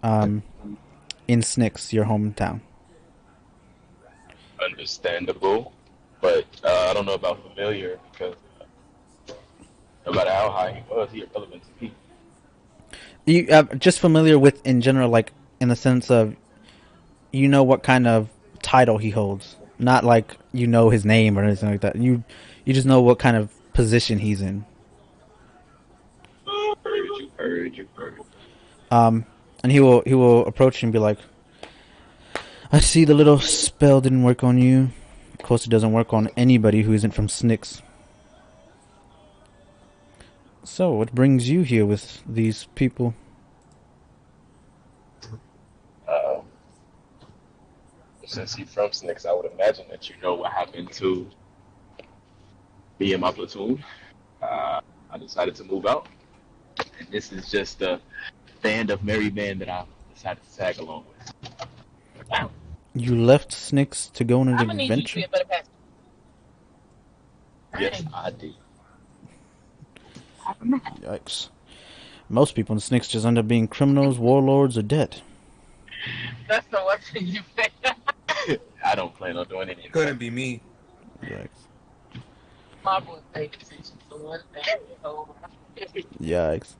in Snicks, your hometown. Understandable, but I don't know about familiar because no matter how high he was, he irrelevant to me. You just familiar with in general, like in the sense of you know what kind of title he holds, not like you know his name or anything like that. You just know what kind of position he's in. Heard you. And he will approach you and be like, "I see the little spell didn't work on you. Of course, it doesn't work on anybody who isn't from Snicks. So, what brings you here with these people?" Since he's from Snicks, I would imagine that you know what happened to me and my platoon. I decided to move out, and this is just a band of merry men that I decided to tag along with. You left Snicks to go on an I'm gonna need you to be adventure? a better pastor. Yes, I did. Yikes. Most people in Snicks just end up being criminals, warlords, or dead. That's the one thing you say. I don't plan on doing any of Couldn't that. be me. Yikes. My boy paid attention to one thing. Yikes.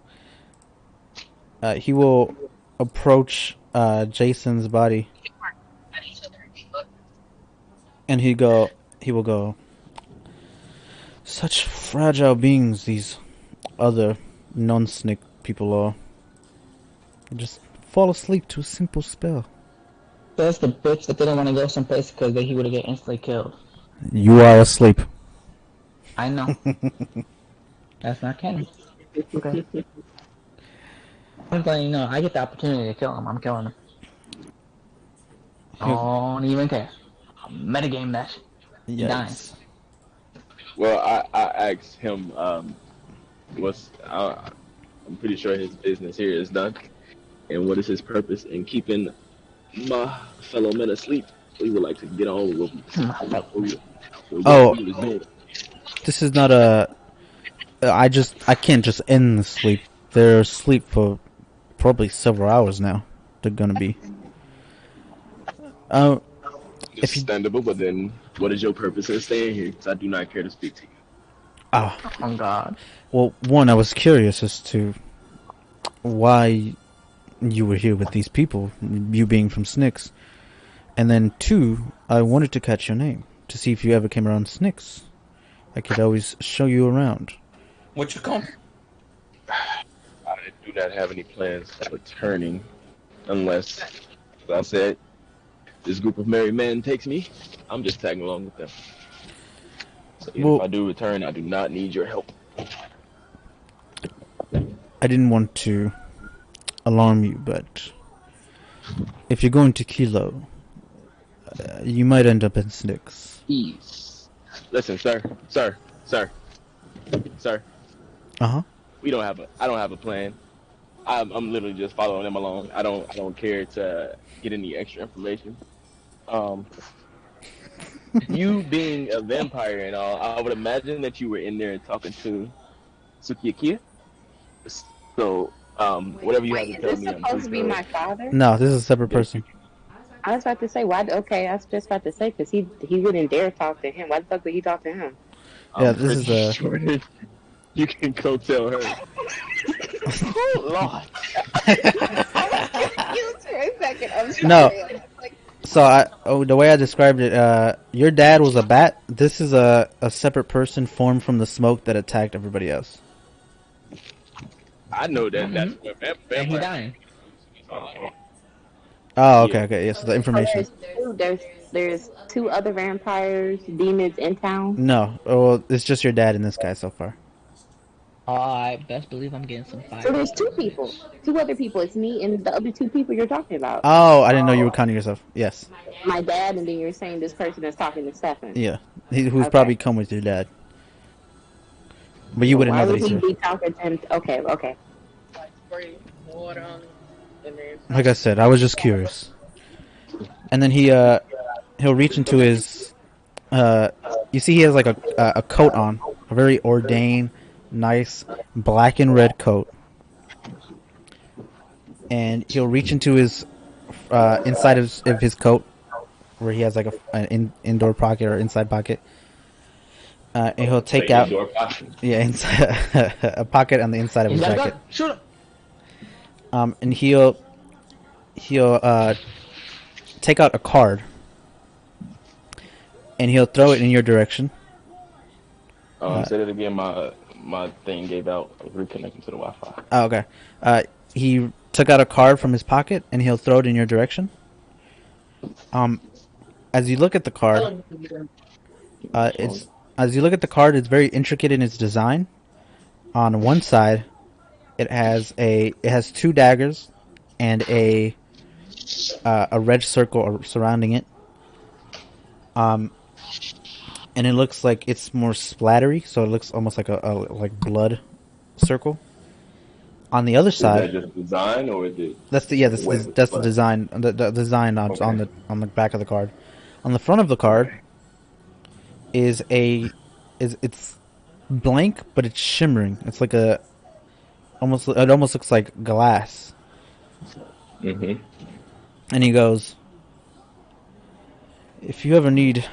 He will approach Jason's body, and he will go, "Such fragile beings these other non-Snick people are. They just fall asleep to a simple spell." That's the bitch that didn't want to go someplace because he would have get instantly killed. You are asleep. I know. That's not canon. Okay. I'm just letting you know, I get the opportunity to kill him, I'm killing him. Don't even care. I'll metagame that shit. He dying. Yikes. Well, I asked him I'm pretty sure his business here is done, and what is his purpose in keeping my fellow men asleep? We would like to get on with Oh, this is not a. I can't just end the sleep. They're asleep for probably several hours now. They're gonna be. Understandable, but then what is your purpose in staying here? Because I do not care to speak to you. Oh God. Well, one, I was curious as to why you were here with these people, you being from Snicks. And then two, I wanted to catch your name, to see if you ever came around Snicks. I could always show you around. What you come? I do not have any plans of returning unless, as I said, this group of merry men takes me. I'm just tagging along with them. So even if I do return, I do not need your help. I didn't want to alarm you, but if you're going to Kilo, you might end up in Snicks. Ease. Listen, sir. Uh-huh. I don't have a plan. I'm literally just following them along. I don't care to get any extra information. You being a vampire and all, I would imagine that you were in there talking to Sukiyakia. So, whatever you have to tell Is me, this I'm supposed to be pretty my father? No, this is a separate person. I was about to say, why? Okay, I was just about to say, because he wouldn't dare talk to him. Why the fuck would he talk to him? Yeah, this is a. You can go tell her. Oh Lord. I was confused for a second. I'm No. sorry. I'm like, So the way I described it, your dad was a bat. This is a separate person formed from the smoke that attacked everybody else. I know that that's what And he vampire. dying. Oh, okay, Yeah. okay. Yes, the so information. there's two other vampires, demons in town. No, well, it's just your dad and this guy so far. Oh, I best believe I'm getting some So fire there's two stuff. people, two other people. It's me and the other two people you're talking about. Oh, I didn't know you were counting yourself. Yes, My dad, and then you're saying this person is talking to Stefan. yeah. Who's Okay. probably come with your dad, but you Well, wouldn't why know that would he's he here. be talking to him? Okay, okay. Like spray water on it, and then Like I said, I was just curious. And then he'll reach into his you see he has like a coat on, a very ordained, nice black and red coat. And he'll reach into his inside of his coat where he has like an indoor pocket or inside pocket. And he'll take Like out indoor pocket. inside a pocket on the inside of He's his got a jacket. gun. Shoot him. And he'll take out a card and he'll throw it in your direction. Say that again. My thing gave out. I was reconnecting to the Wi-Fi. Oh, okay. He took out a card from his pocket and he'll throw it in your direction. As you look at the card, it's very intricate in its design. On one side, it has two daggers and a red circle surrounding it. And it looks like it's more splattery, so it looks almost like a like blood circle. On the other Is that side, just design or is it? that's the design. The design on Okay. on the back of the card. On the front of the card is it's blank, but it's shimmering. It's like it almost looks like glass. Mm-hmm. And he goes, if you ever need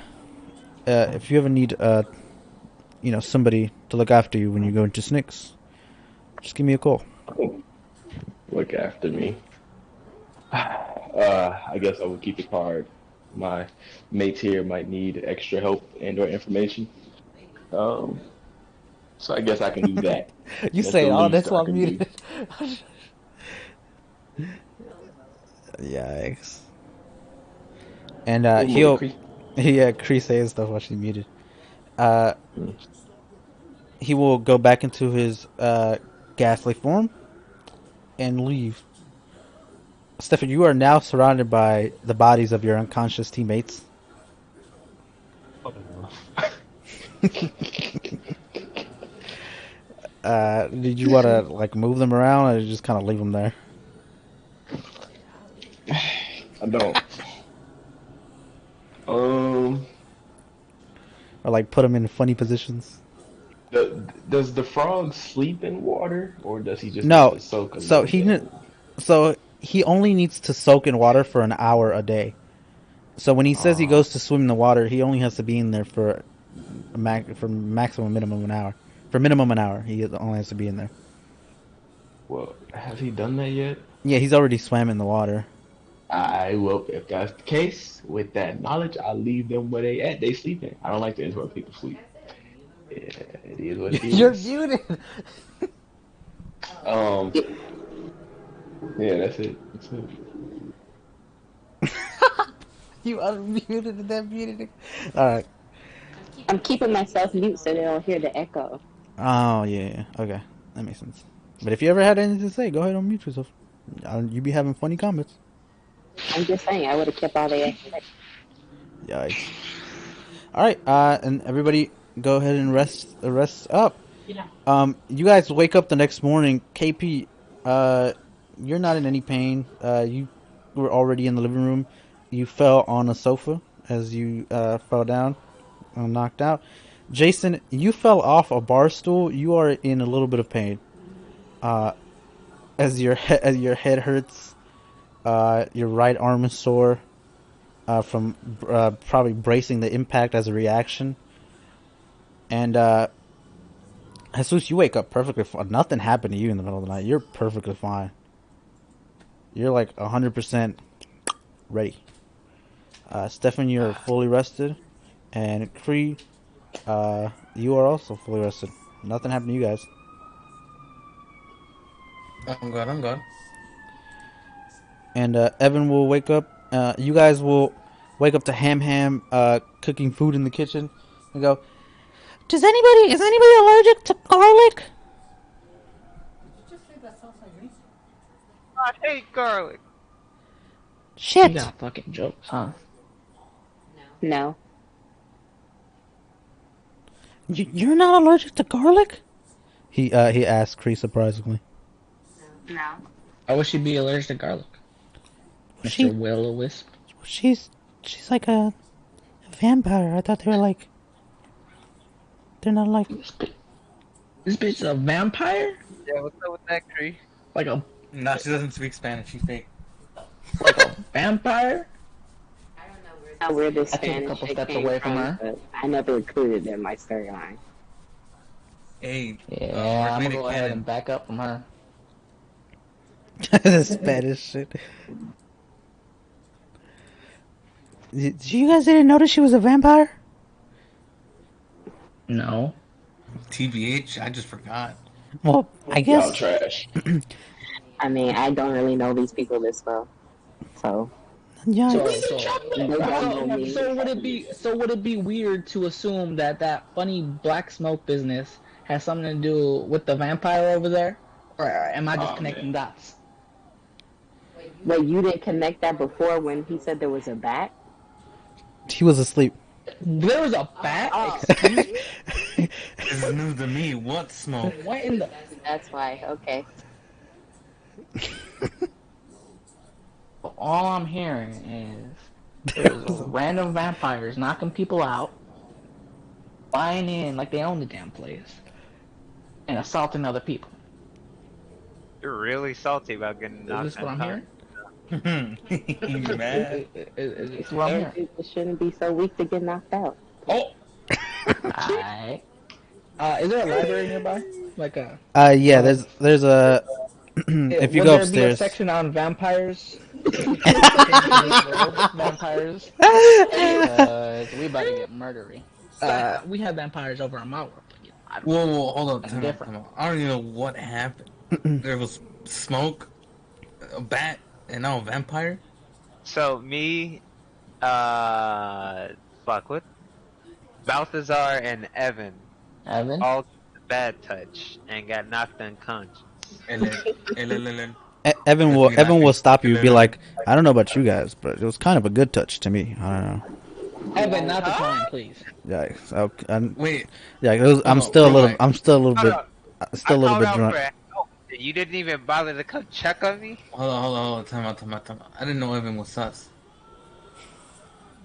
somebody to look after you when you go into Snicks, just give me a call. Look after me. I guess I will keep the card. My mates here might need extra help and/or information. So I guess I can do that. You That's say, the oh, least that's I why I'm can muted. do. Yikes. And Ooh, Chris- Cree saying stuff while she's muted. He will go back into his ghastly form and leave. Stefan, you are now surrounded by the bodies of your unconscious teammates. Did you want to like move them around, or just kind of leave them there? I don't. Or like put them in funny positions? Does the frog sleep in water, or does he just No. have to soak a So little bit? so he only needs to soak in water for an hour a day. So when he says he goes to swim in the water, he only has to be in there for minimum an hour. For minimum an hour, he only has to be in there. Well, has he done that yet? Yeah, he's already swam in the water. I will. If that's the case, with that knowledge, I'll leave them where they at. They sleeping. I don't like to interrupt people sleep. Yeah, it is what it is. You're muted. Yeah, that's it. That's it. You unmuted and then muted. All right. I'm keeping myself mute so they don't hear the echo. Oh yeah. Okay, that makes sense. But if you ever had anything to say, go ahead and mute yourself. You be having funny comments. I'm just saying, I would have kept all the echo. Yikes. All right. And everybody, go ahead and rest up. You guys wake up the next morning. KP, you're not in any pain. You were already in the living room. You fell on a sofa as you fell down, knocked out. Jason, you fell off a bar stool. You are in a little bit of pain. As your head hurts, your right arm is sore from probably bracing the impact as a reaction, and Jesus, you wake up perfectly fine. Nothing happened to you in the middle of the night. You're perfectly fine. You're like 100% ready. Stefan, you're fully rested. And Kree, you are also fully rested. Nothing happened to you guys. I'm good. I'm good. And Evan will wake up. You guys will wake up to Ham cooking food in the kitchen and go, is anybody allergic to garlic? I hate garlic. You Shit. got fucking jokes, huh? No. You're not allergic to garlic? He asked Kree surprisingly. No. I wish you'd be allergic to garlic, She Mr. Will-O-Wisp. she's like a vampire. I thought they were like they're not like This bitch is a vampire? Yeah, what's up with that, Cree? Like a Nah, she doesn't speak Spanish. She's fake. vampire? I know where this I took a Spanish couple shit steps came away from from, her. but I never included it in my storyline. Hey. Yeah, I'm gonna related go ahead canon. and back up from her. the Spanish shit. You guys didn't notice she was a vampire? No. TBH, I just forgot. Well, I Y'all guess trash. I mean, I don't really know these people this well, so yeah. So they don't know me. would it be weird to assume that that funny black smoke business has something to do with the vampire over there? Or am I just Oh, connecting man. dots? Wait, you didn't connect that before when he said there was a bat? He was asleep. There was a bat? Oh. Excuse me? This is news to me. What smoke? What in the... That's why. Okay. All I'm hearing is there's random vampires knocking people out, flying in like they own the damn place, and assaulting other people. You're really salty about getting Is knocked this what I'm out. hearing? You mad? Is this what I'm Some hearing? people shouldn't be so weak to get knocked out. Oh! Alright. Is there a library nearby? Like a... Yeah. There's a. If you Would go there be a upstairs. section on vampires? Vampires? We about to get murdery. We have vampires over on my world. Whoa, hold on. That's Time out, different. time out. I don't even know what happened. There was smoke, a bat, and now a vampire? So me, what? Balthazar and Evan Evan? all took the bad touch and got knocked unconscious. Evan will stop you and be like, I don't know about you guys, but it was kind of a good touch to me. I don't know. Evan, not the time, please. Yeah. Wait. Yeah. I'm no, still a little. right. I'm still a little Hold bit. on. Still a little I bit called drunk. out for help. You didn't even bother to come check on me? Hold on. Time out. I didn't know Evan was sus.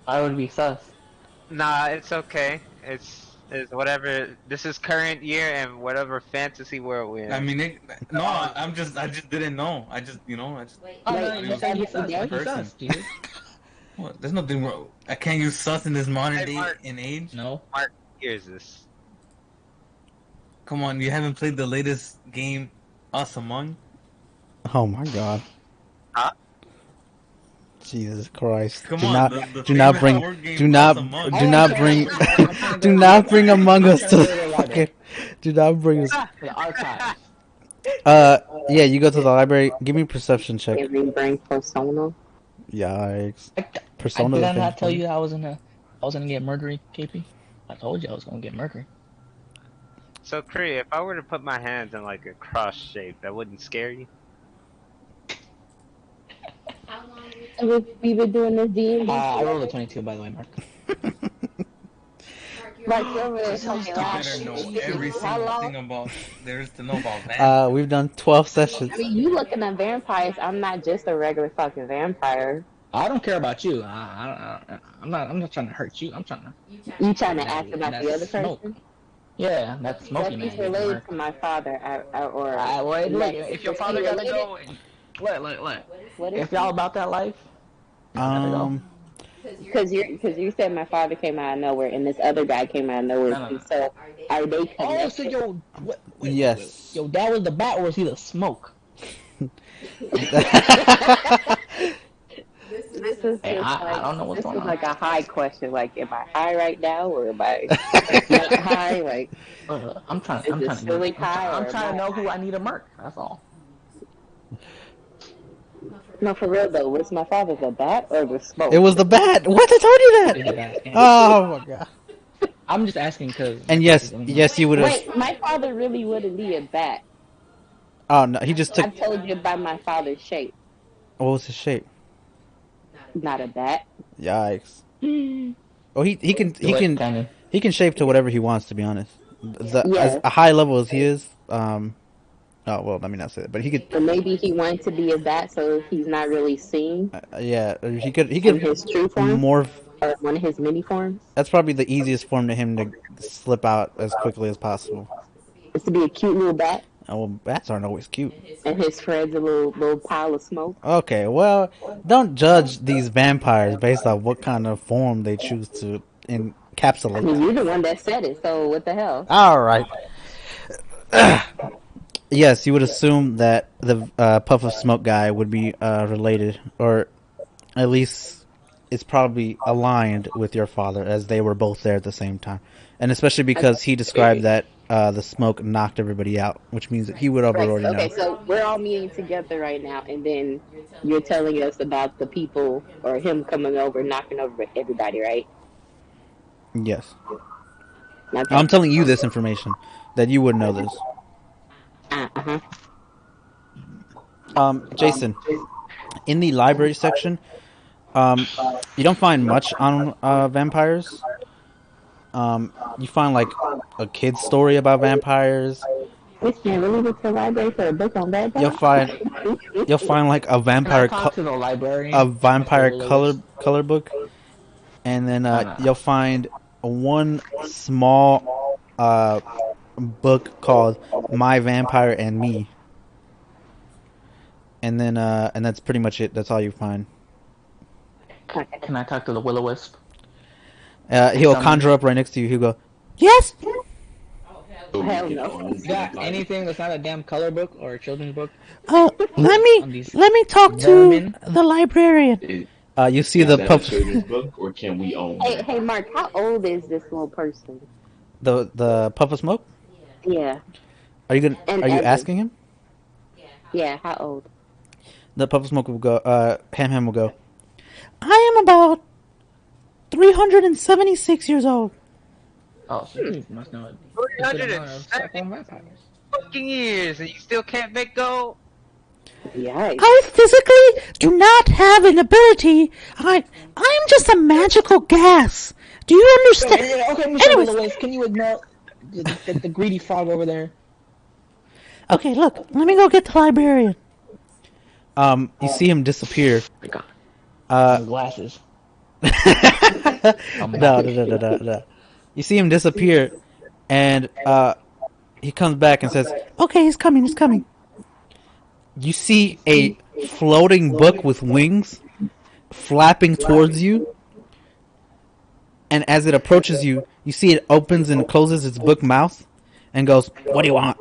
I would be sus. Nah, it's okay. It's whatever. This is current year and whatever fantasy world we're in. I mean, I just didn't know. I just. Oh, no, Wait, you said he's sus. yeah, Like he's person. sus, dude. What? There's nothing wrong. I can't use sus in this modern Hey, day Mark. and age. No. Mark, here's this. Come on, you haven't played the latest game, Us Among? Oh my god. Huh? Jesus Christ. Come do on, not the do not favorite bring horror game, do not Us Among. do not bring do not bring Among Us to the fucking do not bring us. The archives. Yeah, you go to the library. Give me a perception check. Can we bring Persona? Yikes. I Persona. did I not tell you I was gonna get murdery, KP? I told you I was gonna get murdery. So, Kree, if I were to put my hands in like a cross shape, that wouldn't scare you? We've been doing this D&D. I rolled a 22, by the way, Mark. Like, you're really You talking better know every How single long? thing about there is to know about that. We've done 12 sessions. I mean, you looking at vampires. I'm not just a regular fucking vampire. I don't care about you. I'm not trying to hurt you. I'm trying to. You trying to ask about That's the other smoke. person? Yeah, that's smoky That man. he's related to my father, or Wait, look, Lex. if your Is he father gotta related? go, look. What is If y'all about that life, you gotta go. Because you said my father came out of nowhere and this other guy came out of nowhere No, no, too. no. So are they Oh, so connected? yo, wait. Yes. Yo, that was the bat, or was he the smoke? This is Hey, just I like don't know what's this going is on. like a high question. Like, am I high right now or am I not high? Like, I'm trying. is I'm it trying to. silly I'm, high I'm or am trying to I know who high? I need to murk. That's all. No, for real though. Was my father the bat or the It smoke? was the bat. What? I told you Is the that. bat? Yeah. Oh my god. I'm just asking because my And questions. yes, You know. yes, you would have. Wait, my father really wouldn't be a bat. Oh no, he just took. I told you by my father's shape, What was his shape? not a bat. Yikes. Oh, Do it, Cannon. he can shape to whatever he wants. To be honest, as Yes, a high level as he is. Oh well, let me not say that. But he could. or maybe he wanted to be a bat, so he's not really seen Yeah, he could. He in could his true form morph. or one of his many forms. That's probably the easiest form to him to slip out as quickly as possible. Is to be a cute little bat, Oh, well, bats aren't always cute. and his friend's a little pile of smoke. Okay, well, don't judge these vampires based on what kind of form they choose to I encapsulate. mean, you're the one that said it, so what the hell? All right. Yes, you would assume that the puff of smoke guy would be related, or at least it's probably aligned with your father, as they were both there at the same time, and especially because he described that the smoke knocked everybody out, which means that he would have Right. already Okay, know. so we're all meeting together right now, and then you're telling us about the people or him coming over, knocking over everybody, right? Yes, Okay. I'm telling you this information that you would know this. Uh-huh. Jason, in the library section, you don't find much on vampires. You find like a kid's story about vampires. This man really went to the library for a book on You'll vampires? find you'll find like a Can I talk to the librarian, Mr. Willows? color book, and then No, no. you'll find one small book called My Vampire and Me, and then and that's pretty much it. That's all you find. Can I talk to the Will-O-Wisp? He'll Summon. conjure up right next to you. He'll go, yes. Hell no. Got anything that's not a damn color book or a children's book? Oh, On these let me talk vermin? to the librarian. You see Is the that a pup, children's book, or can we own Hey, that? hey, Mark, how old is this little person? the puff of smoke. Yeah. Are you And Are you Evan. asking him? Yeah, how old? The puff of smoke will go. Ham will go. I am about 376 years old. Oh, so you must know a good amount of stuff on vampires. fucking years and you still can't make gold? Yikes. I physically do not have an ability. I'm just a magical gas. Do you understand? Okay, Mr. Anyways. Will-O-Wisp, can you ignore the greedy frog over there? Okay, look. Let me go get the librarian. You see him disappear. Glasses. No. You see him disappear, and he comes back and says, "Okay, he's coming. You see a floating book with wings flapping towards you, and as it approaches you, you see it opens and closes its book mouth and goes, "What do you want?"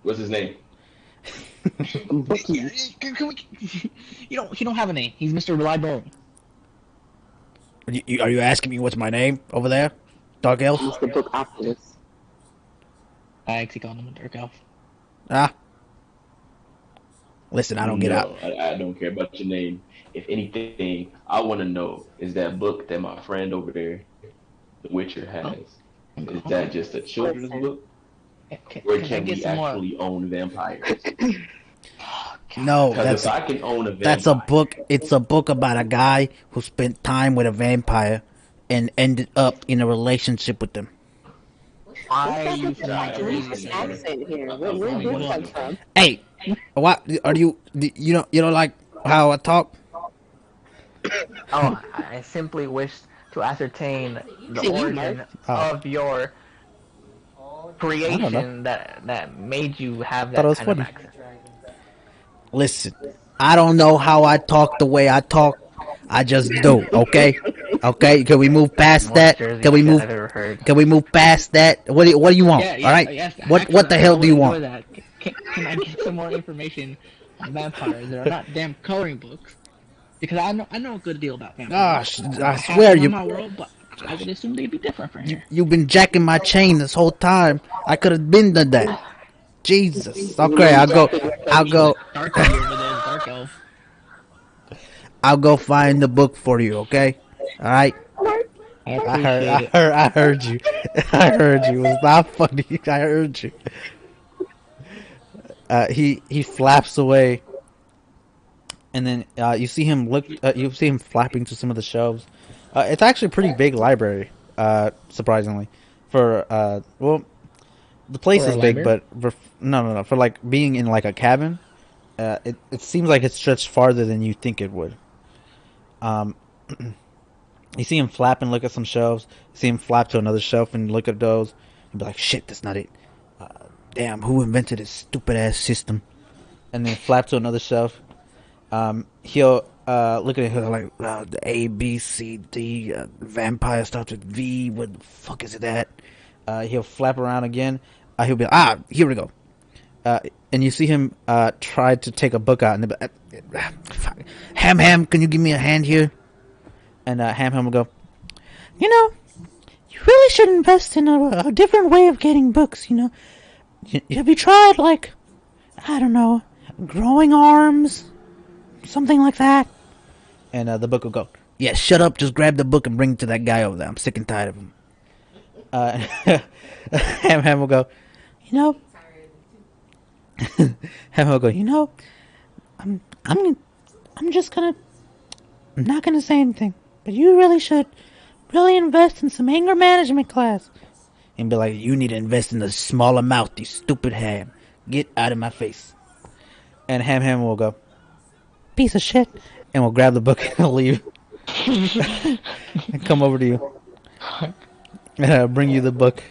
What's his name? You don't have a name. He's Mr. Librarian. Are you asking me what's my name over there, Dark Elf? It's the book Oculus. I actually called him a dark elf. Ah. Listen, I don't get out. I don't care about your name. If anything, I want to know, is that book that my friend over there, The Witcher, has, is that just a children's book? Or can we actually own vampires? No, Because if I can own a vampire... that's a book. It's a book about a guy who spent time with a vampire and ended up in a relationship with them. Why are you What's trying to read this this? accent here? Where did this come from? Hey, what are you? You don't like how I talk? Oh, I simply wish to ascertain the See, you, origin Mark. of your creation that made you have Thought it that was kind of funny. accent. Listen, I don't know how I talk the way I talk. I just do. Okay. Okay. Can we move past Most that? Jersey Can we shit move? I've ever heard. Can we move past that? What do you want? Yeah, All right. yes. What Actually, the hell I do would you enjoy want? that. Can I get some more information on vampires that are not damn coloring books? Because I know a good deal about vampires. I I have swear some in you my world, but I would assume they'd be different from here. you've been jacking my chain this whole time. I could have been done that. Jesus. Okay. I'll go. Dark lady over there is dark elf. I'll go find the book for you. Okay. All right. I appreciate it. I heard you. I heard you. It was not funny. I heard you. He flaps away, and then you see him look. You see him flapping to some of the shelves. It's actually a pretty big library. Surprisingly, for well, the place For a is big, library? but no. For like being in like a cabin, it seems like it's stretched farther than you think it would. Um, you see him flap and look at some shelves. You see him flap to another shelf and look at those, and be like, "Shit, that's not it. Damn, who invented this stupid ass system?" And then flap to another shelf. He'll look at it like the A B C D vampire starts with V. What the fuck is it at? He'll flap around again. He'll be like, here we go. And you see him try to take a book out, and be like, Ham, can you give me a hand here? And Ham will go, you know, you really should invest in a different way of getting books. You know, have you tried like, I don't know, growing arms, something like that? And the book will go, yeah, shut up, just grab the book and bring it to that guy over there. I'm sick and tired of him. Ham will go, you know. Ham will go, you know, I'm just gonna, I'm not gonna say anything, but you really should really invest in some anger management class. And be like, you need to invest in a smaller mouth, you stupid Ham. Get out of my face. And Ham will go, piece of shit, and will grab the book and leave. And come over to you. And bring you the book.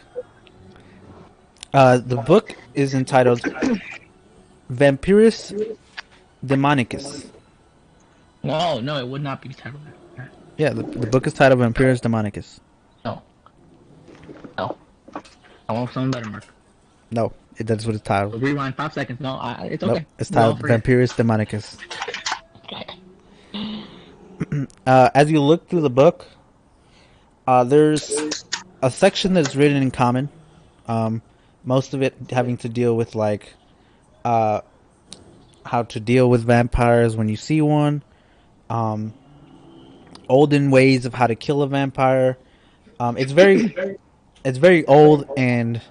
The book is entitled Vampirus Demonicus. No, it would not be titled that. Yeah, the book is titled Vampirus Demonicus. No. I want something better, Mark. No, that's what it's titled. Rewind 5 seconds. No, it's okay. Nope, it's titled Vampirus Demonicus. As you look through the book, there's a section that's written in common. Most of it having to deal with like how to deal with vampires when you see one, olden ways of how to kill a vampire. It's very old, and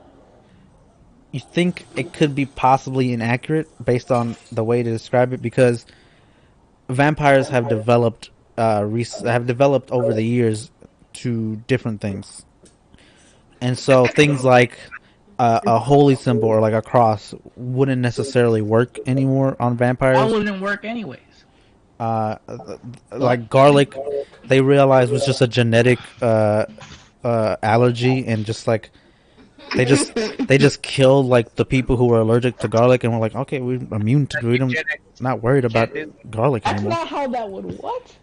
you think it could be possibly inaccurate based on the way to describe it, because vampires have developed over the years to different things, and so things like a holy symbol or like a cross wouldn't necessarily work anymore on vampires. That wouldn't work anyways. Like garlic, they realized was just a genetic allergy, and just like they just killed like the people who were allergic to garlic, and were like, okay, we're immune to we don't not worried about garlic That's anymore. not how that would. What?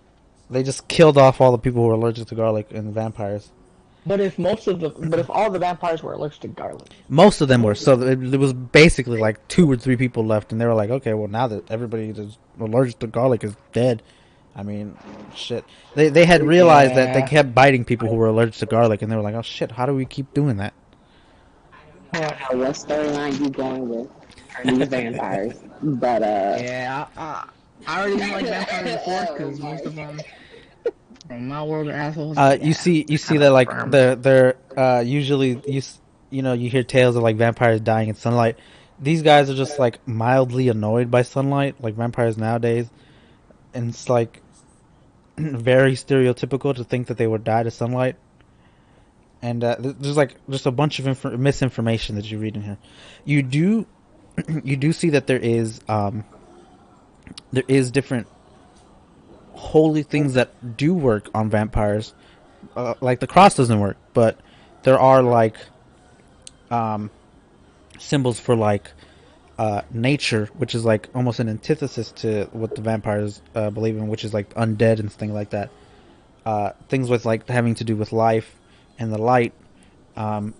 They just killed off all the people who were allergic to garlic and vampires. But if all the vampires were allergic to garlic, Most of them were. So it was basically like 2 or 3 people left, and they were like, okay, well, now that everybody that's allergic to garlic is dead, I mean, shit. They had realized that they kept biting people who were allergic to garlic, and they were like, oh shit, how do we keep doing that? What storyline you going with? These vampires, but yeah, I already didn't like vampires before because most of them from my world are assholes. You see that like they're usually you hear tales of like vampires dying in sunlight. These guys are just like mildly annoyed by sunlight, like vampires nowadays, and it's like very stereotypical to think that they would die to sunlight. And there's like just a bunch of misinformation that you read in here. You do see that there is different holy things that do work on vampires. Like the cross doesn't work, but there are like symbols for like nature, which is like almost an antithesis to what the vampires believe in, which is like undead and things like that. Things with like having to do with life and the light um,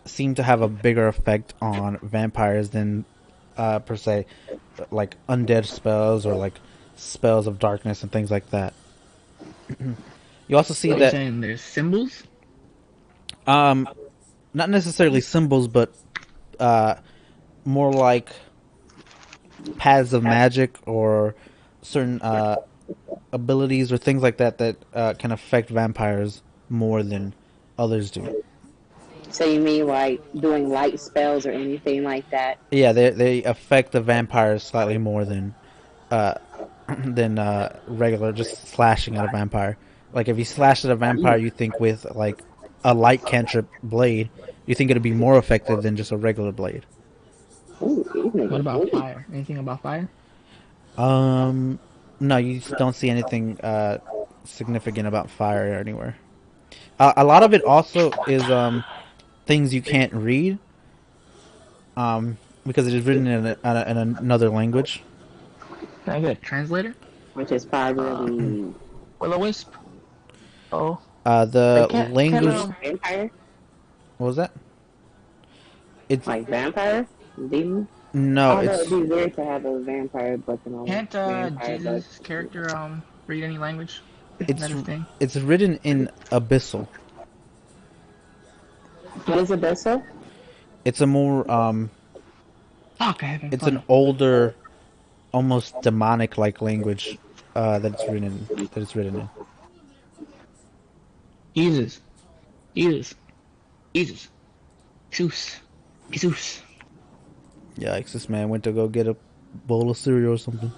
seem to have a bigger effect on vampires than per se like undead spells or like spells of darkness and things like that. You also see So you're that saying there's symbols? um, not necessarily symbols, but uh, more like paths of magic or certain abilities or things like that that can affect vampires more than others do. So you mean like doing light spells or anything like that? Yeah, they affect the vampires slightly more uh, than regular just slashing at a vampire. Like if you slash at a vampire, you think with like a light cantrip blade, you think it'd be more effective than just a regular blade. Ooh, these What niggas about bully. fire? Anything about fire? Um, no, you don't see anything significant about fire anywhere. A lot of it also is things you can't read because it is written in another language. Can I get a translator? Which is probably Will o wisp. Oh, The wait, can't language. vampire, What was that? It's like vampire, demon. no, Although it'd it's be weird to have a vampire book and all can't vampire book. Jesus' character read any language? Isn't that it's his thing? it's written in abyssal. What is abyssal? It's a more Fuck, I haven't it's an fun. older, almost demonic like language that it's written in. Jesus, Jesus, Jesus, Jesus, Jesus. Yikes! This man went to go get a bowl of cereal or something.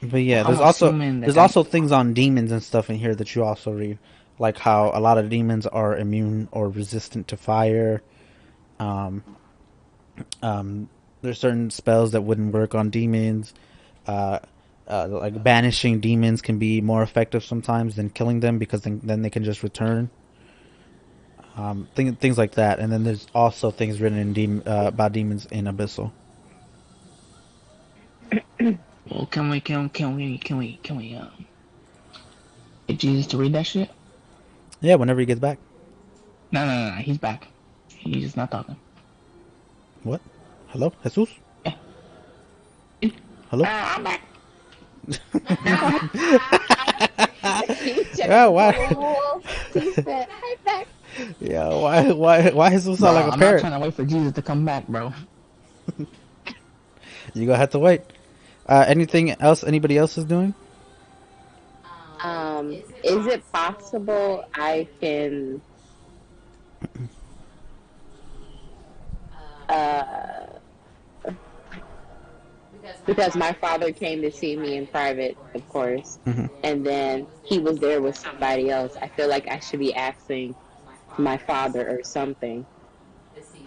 But yeah, I'm assuming that there's also things on demons and stuff in here that you also read, like how a lot of demons are immune or resistant to fire. Um, there's certain spells that wouldn't work on demons. Uh, like banishing demons can be more effective sometimes than killing them because then they can just return. Things like that, and then there's also things written in about demons in Abyssal. well, can we get Jesus to read that shit? Yeah, whenever he gets back. No, he's back. He's just not talking. What? Hello, Jesus? Yeah. Hello? I'm back. Yeah, why? He said, "Hi back." Yeah, why Jesus sound Bro, like a I'm not parrot? trying to wait for Jesus to come back, bro. You gonna have to wait. Anything else? Anybody else is doing? Is it possible I can uh because my father came to see me in private, of course, Mm-hmm. and then he was there with somebody else. I feel like I should be asking my father or something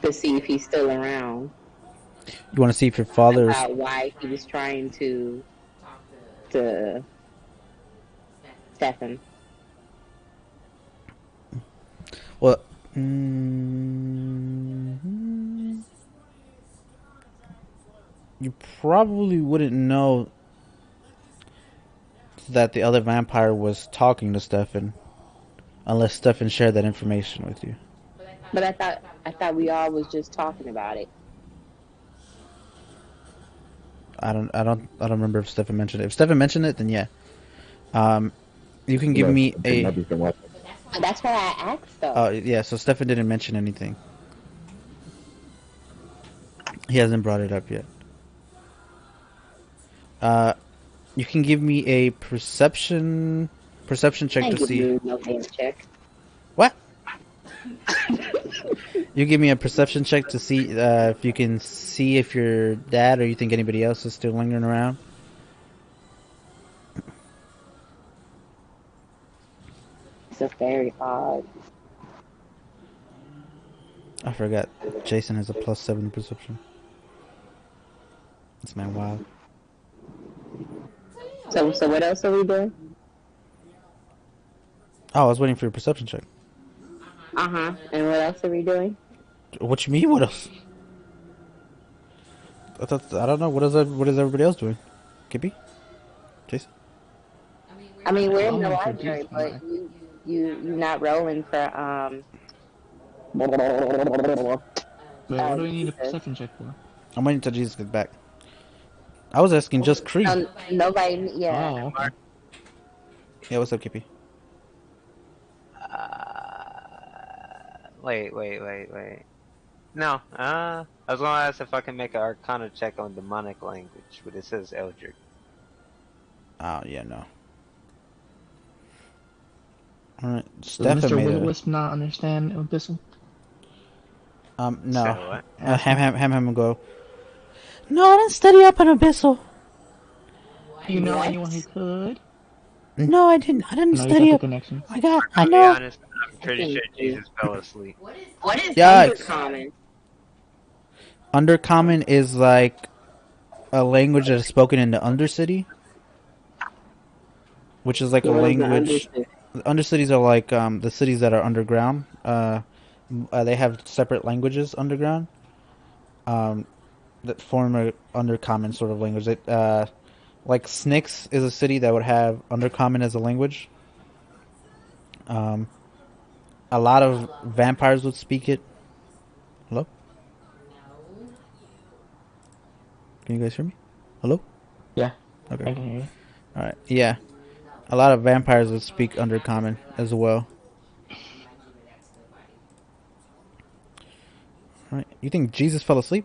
to see if he's still around You want to see if your father's about why he was trying to Stefan. well? You probably wouldn't know that the other vampire was talking to Stefan unless Stefan shared that information with you. But I thought we all was just talking about it. I don't remember if Stefan mentioned it. If Stefan mentioned it, then yeah. You can give me a. That's why I asked though. Oh yeah, so Stefan didn't mention anything. He hasn't brought it up yet. You can give me a perception check I to give see. you no damn check. What? You give me a perception check to see if you can see if your dad or you think anybody else is still lingering around. It's a very odd. I forgot. Jason has a +7 perception. This man wild. So what else are we doing? Oh, I was waiting for your perception check. And what else are we doing? What you mean? What else? I don't know. What is everybody else doing? Kippy? Jason? I mean, we're Well, in I'm the waiting for Jesus library, to come but back. you not rolling for Wait, what do we need a Jesus. perception check for? I'm waiting until Jesus gets back. I was asking just Cree. No, nobody. Yeah. Oh, okay. Yeah, what's up, Kippy? Wait. No, I was gonna ask if I can make an Arcana check on demonic language, but it says Eldritch. Oh, yeah, no. Alright, Does Stefan Mr. made Will-O-Wisp not understand Abyssal? no. So what? Ham go. No, I didn't study up on Abyssal. Do you know What? anyone who could? No, I didn't. I didn't No, you got study the up. connections. I To be know. honest, I'm pretty sure Jesus fell asleep. What is Yikes. undercommon? Undercommon is like a language that is spoken in the Undercity, which is like a What is the language. understood? Undercities are like the cities that are underground. They have separate languages underground. That form a undercommon sort of language. Like Snyx is a city that would have undercommon as a language. A lot of vampires would speak it. Hello? Can you guys hear me? Hello? Yeah, Okay. I can hear you. All right. Yeah. A lot of vampires would speak undercommon as well. All right. You think Jesus fell asleep?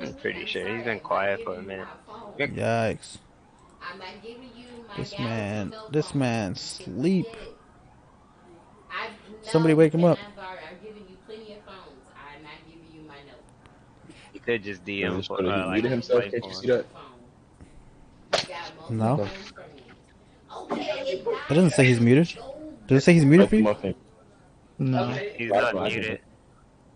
I'm pretty sure he's been quiet for a minute. Yikes. This man sleep. Somebody wake him up. He could just DM for He muted himself. play Can't for you him. see that? No. It doesn't say he's muted. Does it say he's muted for you? Muffin. No. He's not muted.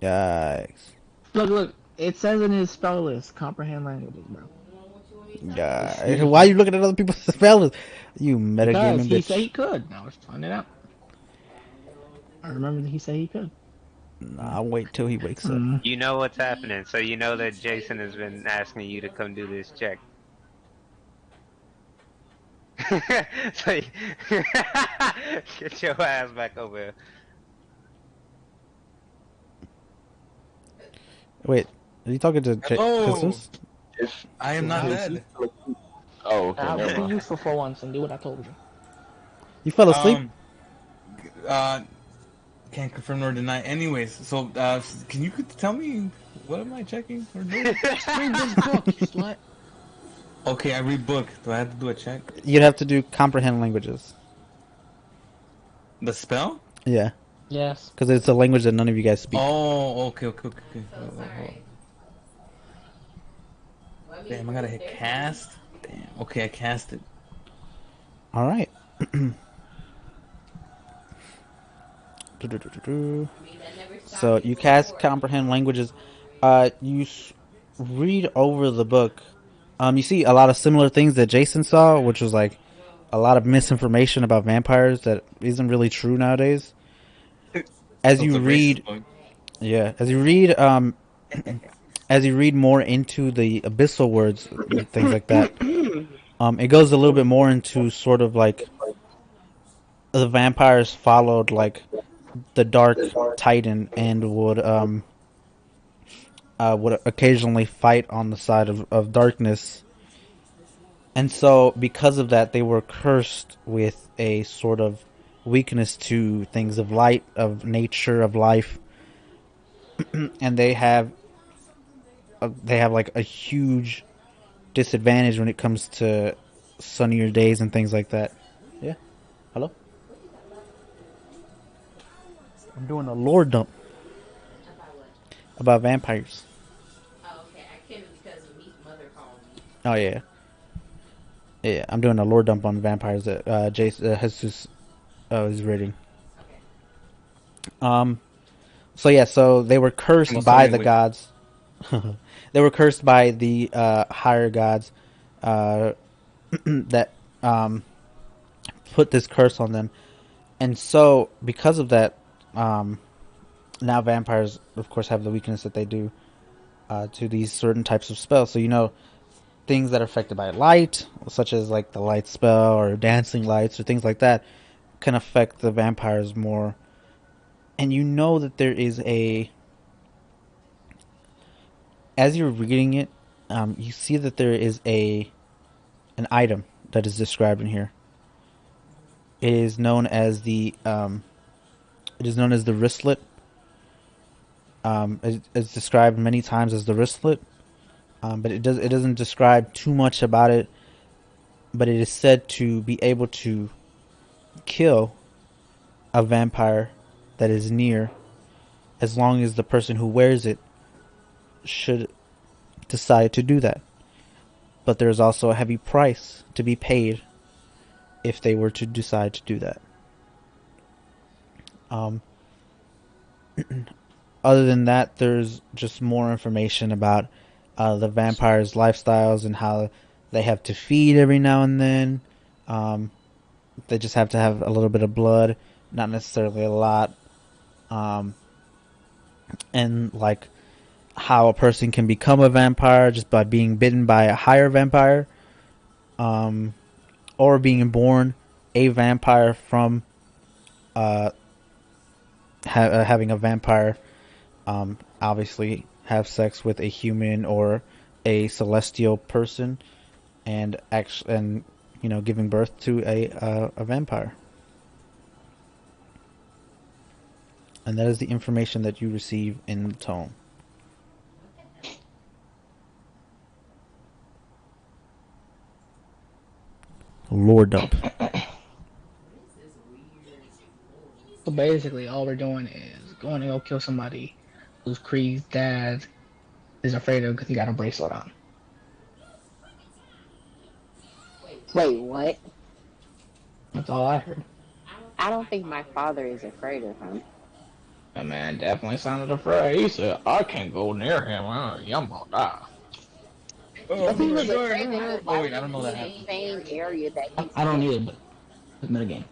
Yikes. Look. It says in his spell list, comprehend languages, bro. Yeah. Why are you looking at other people's spells? You Because metagaming he said he bitch. could. Now let's find it out. I remember that he said he could. Nah, I'll wait till he wakes up. You know what's happening, so you know that Jason has been asking you to come do this check. So get your ass back over here. Wait, are you talking to Hello? Jesus? I am not dead. Oh, okay. I'll Never be mind. useful for once and do what I told you. You fell asleep? Can't confirm nor deny. Anyways, so can you tell me what am I checking or doing? Read this book, you slut. Okay, I read book. Do I have to do a check? You'd have to do comprehend languages. The spell? Yeah, Yes. because it's a language that none of you guys speak. Oh, okay. Damn, I gotta hit cast. Damn. Okay, I cast it. All right. So you cast comprehend languages. Read over the book. You see a lot of similar things that Jason saw, which was like a lot of misinformation about vampires that isn't really true nowadays. As So you it's a read, racist book. yeah, as you read more into the abyssal words, things like that, it goes a little bit more into sort of like the vampires followed like the dark titan and would occasionally fight on the side of darkness. And so because of that, they were cursed with a sort of weakness to things of light, of nature, of life. And they have like a huge disadvantage when it comes to sunnier days and things like that. Yeah. Hello? I'm doing a lore dump about vampires. Oh yeah. Yeah, I'm doing a lore dump on vampires that Jesus is reading. So they were cursed What's by the the language? gods. They were cursed by the higher gods that put this curse on them. And so because of that, now vampires, of course, have the weakness that they do to these certain types of spells. So things that are affected by light, such as like the light spell or dancing lights or things like that, can affect the vampires more. And that there is as you're reading it, you see that there is an item that is described in here. It is known as the wristlet. It's described many times as the wristlet, but it doesn't describe too much about it. But it is said to be able to kill a vampire that is near, as long as the person who wears it should decide to do that. But there's also a heavy price to be paid if they were to decide to do that. Um, Other than that, there's just more information about the vampires' lifestyles and how they have to feed every now and then. They just have to have a little bit of blood, not necessarily a lot. And like how a person can become a vampire just by being bitten by a higher vampire, or being born a vampire from having a vampire obviously have sex with a human or a celestial person, and giving birth to a vampire. And that is the information that you receive in the tome. Lord up. So basically, all we're doing is going to go kill somebody whose Creed's dad is afraid of because he got a bracelet on. Wait, what? That's all I heard. I don't think my father is afraid of him. That man definitely sounded afraid. He said, I can't go near him. I'm gonna die. If he was afraid of him, Oh why wait, would I don't he know be that in happened. the same area that he's I don't in? need it, but it's another game.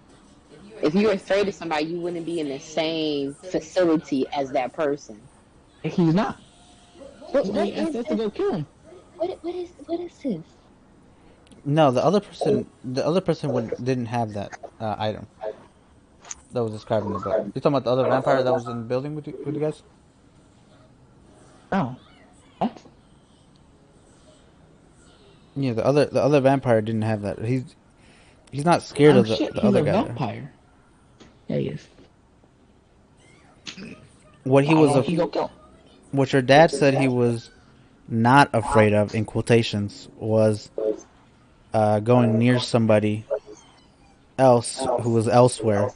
If you were afraid of somebody, you wouldn't be in the same facility as that person. He's not. What He asked is us to this? go kill him. What is this? No, the other person didn't have that item that was described in the book. You talking about the other vampire that was in the building with you guys? Oh. What? Yeah, the other vampire didn't have that. He's not scared Oh of the, shit, the he's other a guy there. vampire. Yeah, he is. What he Why was won't of he go kill him? what your dad said he was not afraid of, in quotations, was going near somebody else who was elsewhere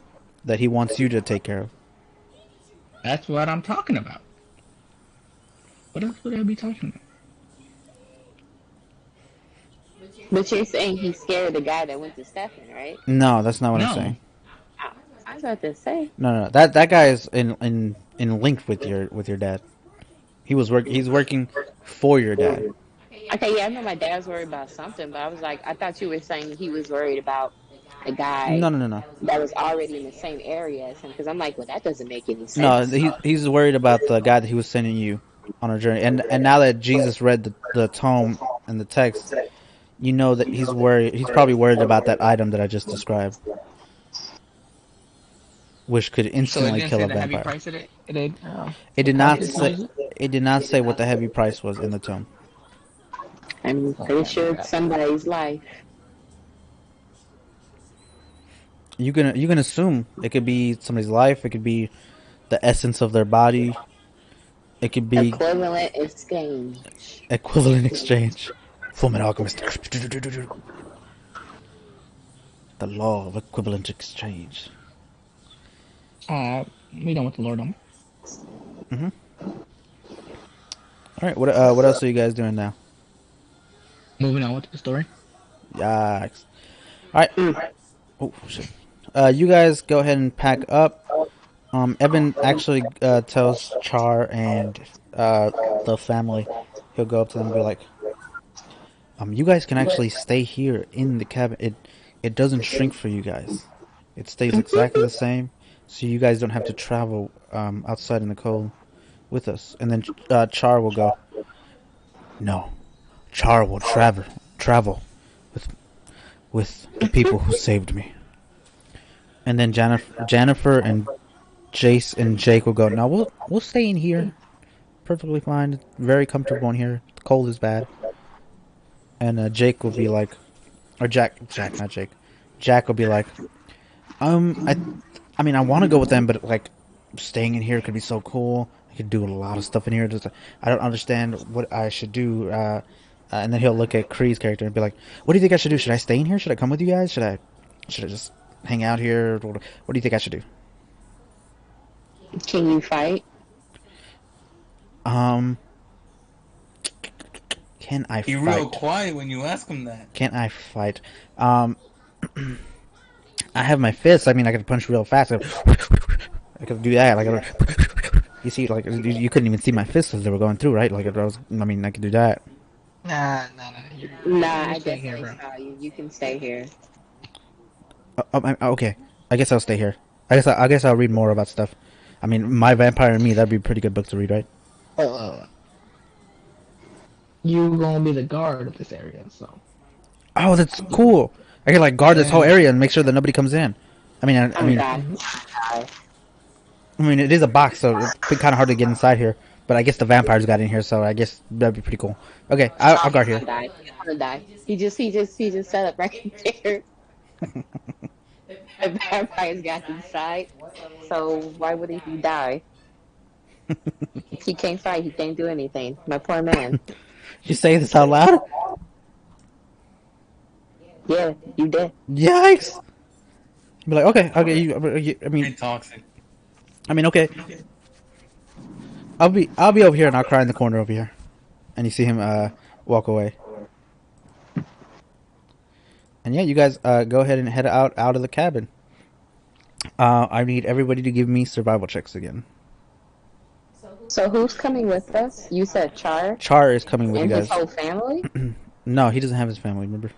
that he wants you to take care of. That's what I'm talking about. What else would I be talking about? But you're saying he's scared of the guy that went to Stefan, right? No, that's not what I'm No. saying. Oh, I was about to say. No. That guy is in link with your dad. He's working for your dad. Okay, yeah, I know my dad's worried about something, but I was like, I thought you were saying he was worried about the guy No. that was already in the same area as him. Because I'm like, well, that doesn't make any No, sense. he's worried about the guy that he was sending you on a journey. And now that Jesus read the tome and the text, you know that he's worried. He's probably worried about that item that I just described, which could So it instantly didn't kill say a the heavy vampire. price of it? It It did not cost say. it? It did not say what the heavy price was in the tome. I'm pretty sure it's somebody's life. You can assume it could be somebody's life. It could be the essence of their body. It could be Equivalent exchange. equivalent exchange. Fullmetal Alchemist. The law of equivalent exchange. We done with the Lord on. All right. What else are you guys doing now? Moving on with the story. Yikes. All right. Oh shit. You guys go ahead and pack up. Evan actually tells Char and the family. He'll go up to them and be like, you guys can actually stay here in the cabin. It doesn't shrink for you guys. It stays exactly the same, so you guys don't have to travel outside in the cold with us. And then Char will go. No, Char will travel with the people who saved me. And then Jennifer and Jace and Jake will go. No, we'll stay in here. Perfectly fine. Very comfortable in here. The cold is bad. And Jake will be like, or Jack, not Jake. Jack will be like, I mean, I want to go with them, but like, staying in here could be so cool. I could do a lot of stuff in here. Just, I don't understand what I should do. And then he'll look at Kree's character and be like, "What do you think I should do? Should I stay in here? Should I come with you guys? Should I just hang out here? What do you think I should do?" Can you fight? Um, can I He fight? real quiet when you ask him that. Can I fight? I have my fists. I mean, I could punch real fast. I could do that. Like, you see, like you couldn't even see my fists as they were going through, right? Like, I mean, I could do that. Nah. Nah, You're I staying guess here, I bro. saw you. You can stay here. Okay, I guess I'll stay here. I guess I'll read more about stuff. I mean, My Vampire and Me. That'd be a pretty good book to read, right? You gonna be the guard of this area, so. Oh, that's cool. I can like guard this whole area and make sure that nobody comes in. I mean, I'm dying. I mean, it is a box, so it's kind of hard to get inside here. But I guess the vampires got in here, so I guess that'd be pretty cool. Okay, I'll guard here. He's gonna die. He just set up right there. The vampires got inside, so why would he die? He can't fight. He can't do anything. My poor man. You say this out loud? Yeah, you did. Yikes! Be like, okay. I mean, Very toxic. okay. I'll be over here and I'll cry in the corner over here. And you see him walk away. And yeah, you guys go ahead and head out of the cabin. I need everybody to give me survival checks again. So who's coming with us? You said Char Char is coming with and you his guys. whole family. No, he doesn't have his family. Remember,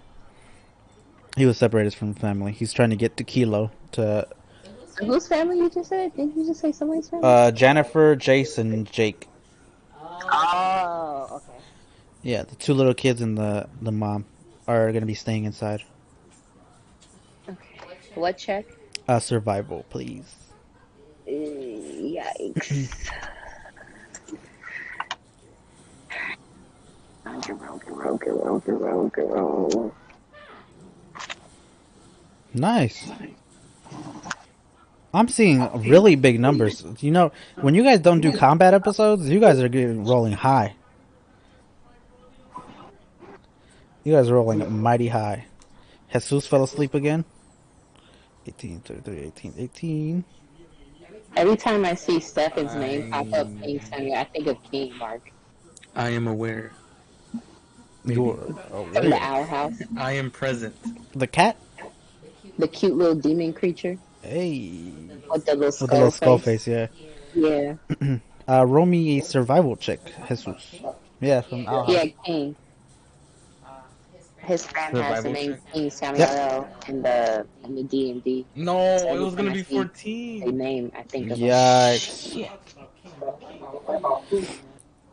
he was separated from family. He's trying to get to Kilo to. So whose family you just said? Didn't you just say somebody's family? Jennifer, Jason, and Jake. Oh, okay. Yeah, the two little kids and the mom are gonna be staying inside. Okay. What check? Survival, please. Yikes. Nice. I'm seeing really big numbers. You know, when you guys don't do combat episodes, you guys are rolling high. You guys are rolling mighty high. Jesus fell asleep again. 18, 33, 18, 18. Every time I see Stefan's name pop up, King Samuel, I think of King Mark I am aware. You're from the aware. Outhouse. I am present. The cat? The cute little demon creature Hey. with the little skull, With the little skull face, yeah. Yeah. Roll me a survival check, Jesus. Yeah, from Outhouse. Yeah, King. His friend has the Survival name check? King Samuel in the D&D. No, So it was gonna be I see 14. The name I think of. Yikes.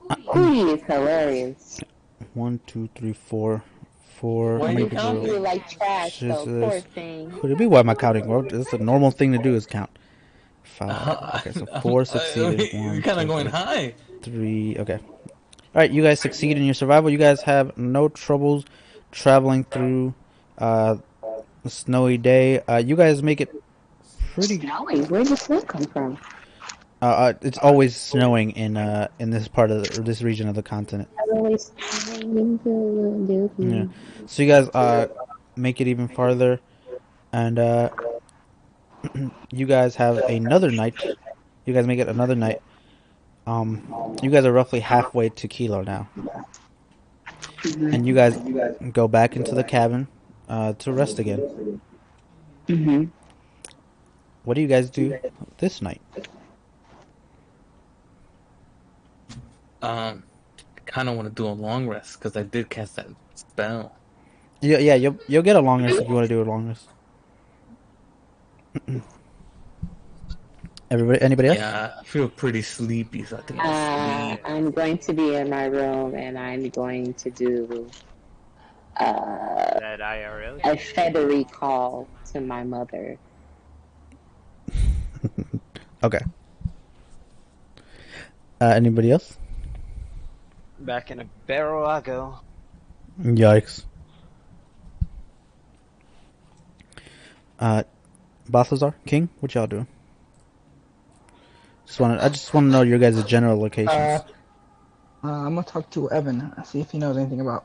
Hootie is hilarious. 1, 2, 3, 4. 4. Why How are many you people? counting? You like trash though, poor Jesus. thing. Could it be? Why am I counting? Well, it's a normal thing to do is count. 5. Okay, so 4 succeeded. You're 1, kind of 2, going high. 3. Okay. Alright, you guys succeed in your survival. You guys have no troubles traveling through a snowy day. You guys make it pretty. Snowy? Where did the snow come from? It's always snowing in this part of this region of the continent. Always snowing into the Yeah. So you guys make it even farther, and you guys have another night. You guys make it another night. You guys are roughly halfway to Kilo now, and you guys go back into the cabin to rest again. Mm-hmm. What do you guys do this night? Kind of want to do a long rest because I did cast that spell. Yeah, you'll get a long rest if you want to do a long rest. Anybody else? Yeah, I feel pretty sleepy, so I think I'll sleep. I'm going to be in my room and I'm going to do That IRL a game. feathery call to my mother. Okay. Anybody else? Back in a barrel I go. Yikes. Balthazar, King, what y'all doing? I just want to know your guys' general locations. I'm gonna talk to Evan, see if he knows anything about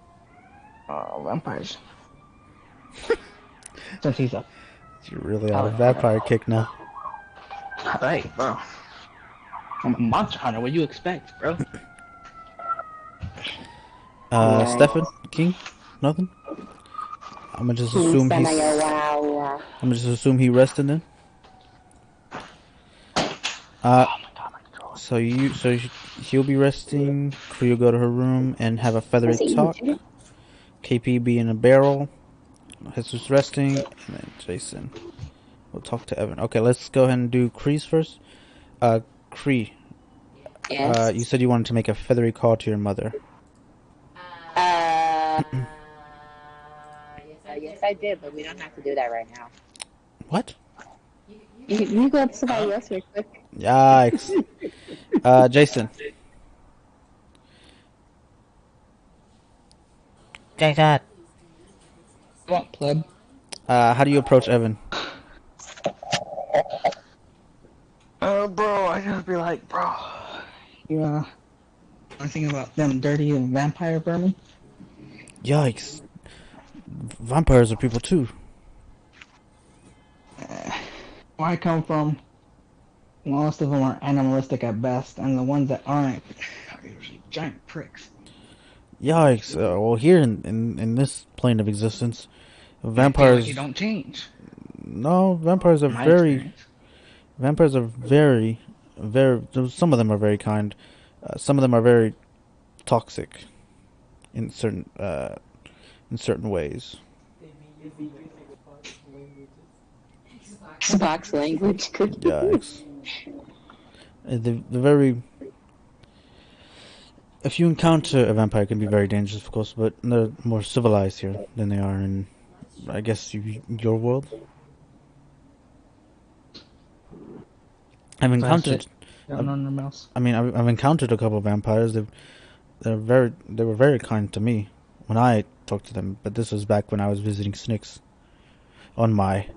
vampires. Since he's a You're really on a paladin. vampire kick now. Hey, bro. I'm a monster hunter. What do you expect, bro? Alright. Stefan, King, nothing. I'm gonna just assume he's. I'm gonna just assume he rested then. So he'll be resting. Creel go to her room and have a feathery talk. KP be in a barrel. Jesus resting, and then Jason will talk to Evan. Okay, let's go ahead and do Kree's first. Kree, Yes. you said you wanted to make a feathery call to your mother. Yes, I did, but we don't have to do that right now. What? You go to somebody else real quick. Yikes. Jason. Jason. What, pleb? How do you approach Evan? Bro, I gotta be like, bro. You I'm thinking about them dirty and vampire vermin. Yikes. Vampires are people too. Where I come from, most of them are animalistic at best, and the ones that aren't are usually giant pricks. Yikes. Well, here in this plane of existence, I feel vampires. like you don't change. No, vampires are My very. experience. Vampires are very, very. Some of them are very kind. Some of them are very toxic. In certain ways. Xbox language. Yikes. The very. If you encounter a vampire, it can be very dangerous, of course, but they're more civilized here than they are in, I guess, your world. I've encountered. Don't know nothing else. I mean, I've encountered a couple of vampires. They were very kind to me when I talked to them. But this was back when I was visiting Snicks on my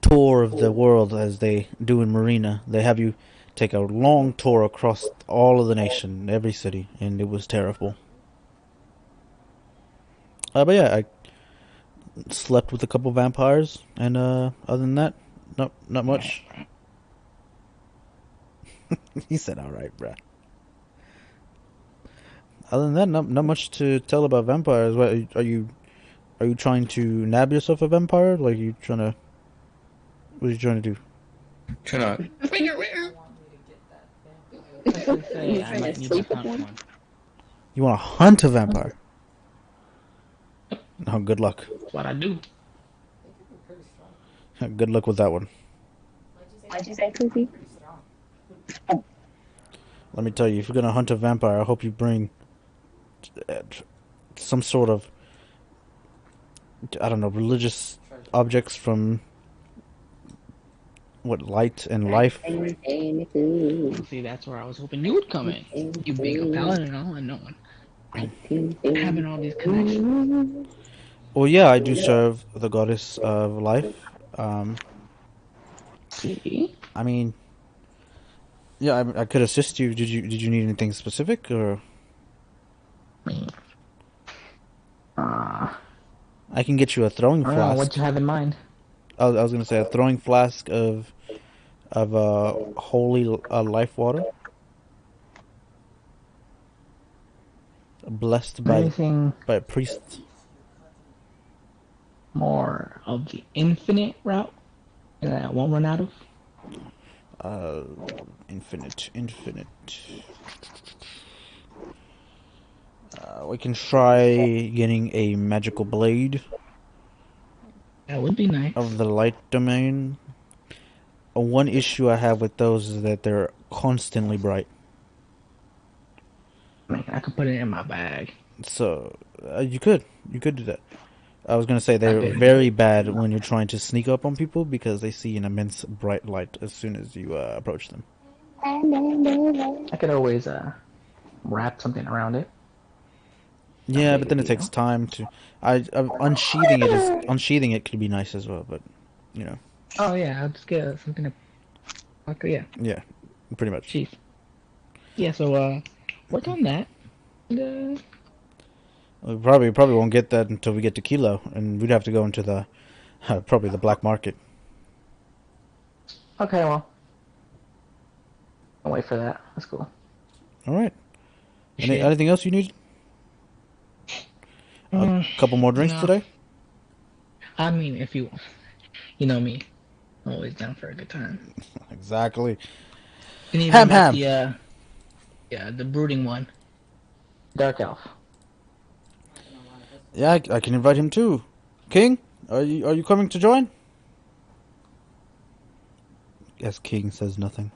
tour of the world, as they do in Marina. They have you take a long tour across all of the nation, every city, and it was terrible. But yeah, I slept with a couple vampires, and other than that, not much. He said, "All right, bruh." Other than that, not much to tell about vampires. What are you trying to nab yourself a vampire? Like you trying to? What are you trying to do? Trying to I might need to hunt one. You want to hunt a vampire? Oh, good luck. That's what I do. Good luck with that one. What'd you say, Cookie? Let me tell you, if you're gonna hunt a vampire, I hope you bring some sort of, I don't know, religious objects from light and life. See, that's where I was hoping you would come in. You being a paladin and all, and knowing. Having all these connections. Well, yeah, I do serve the goddess of life. See? I mean, yeah, I could assist you. Did you need anything specific, or I can get you a throwing I don't know flask. what you have in mind. I was gonna say a throwing flask of holy life water, blessed by Anything a priest. more of the infinite route that I won't run out of? Infinite. We can try getting a magical blade That would be nice. of the light domain. one issue I have with those is that they're constantly bright. Man, I could put it in my bag. So you could do that. I was gonna say I they're did. very bad when you're trying to sneak up on people because they see an immense bright light as soon as you approach them. I could always wrap something around it. Not Yeah, big but a then it takes deal. time to. Unsheathing it could be nice as well, but you know, Oh yeah, I'll just get something to. Okay, yeah, yeah, pretty much. chief. Yeah, so work on that. And, We probably won't get that until we get to Kilo, and we'd have to go into the probably the black market. okay, well, I'll wait for that. That's cool. All right. Shit. Anything else you need? A couple more drinks No. today. I mean, if you know me, I'm always down for a good time. Exactly. And even Ham like ham. the brooding one, Dark Elf. Yeah, I can invite him too. King, are you coming to join? Yes, King says nothing.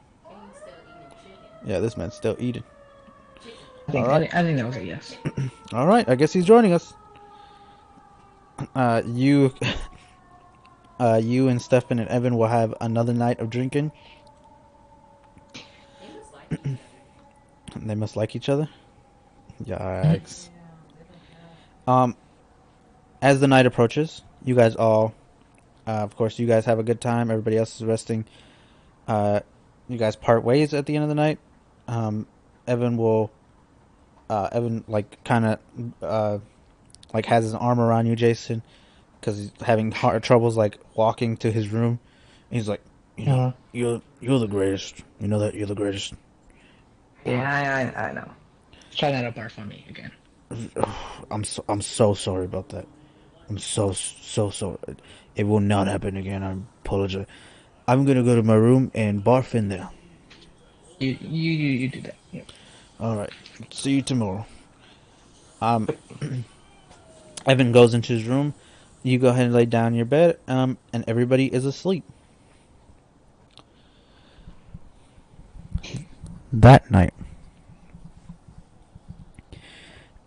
Yeah, this man's still eating. I think that was a yes. All right, I guess he's joining us. You, you and Stefan and Evan will have another night of drinking. They must like each other. Yikes. As the night approaches, you guys all, of course, you guys have a good time. Everybody else is resting. You guys part ways at the end of the night. Evan will, Evan like kind of, like has his arm around you, Jason, because he's having hard troubles like walking to his room. And he's like, you're the greatest. You know that you're the greatest. Yeah, I know. Try not to barf on me again. I'm so sorry about that. I'm so sorry. It will not happen again. I apologize. I'm gonna go to my room and barf in there. You do that. Yeah. All right. See you tomorrow. Evan goes into his room. You go ahead and lay down in your bed. And everybody is asleep. That night,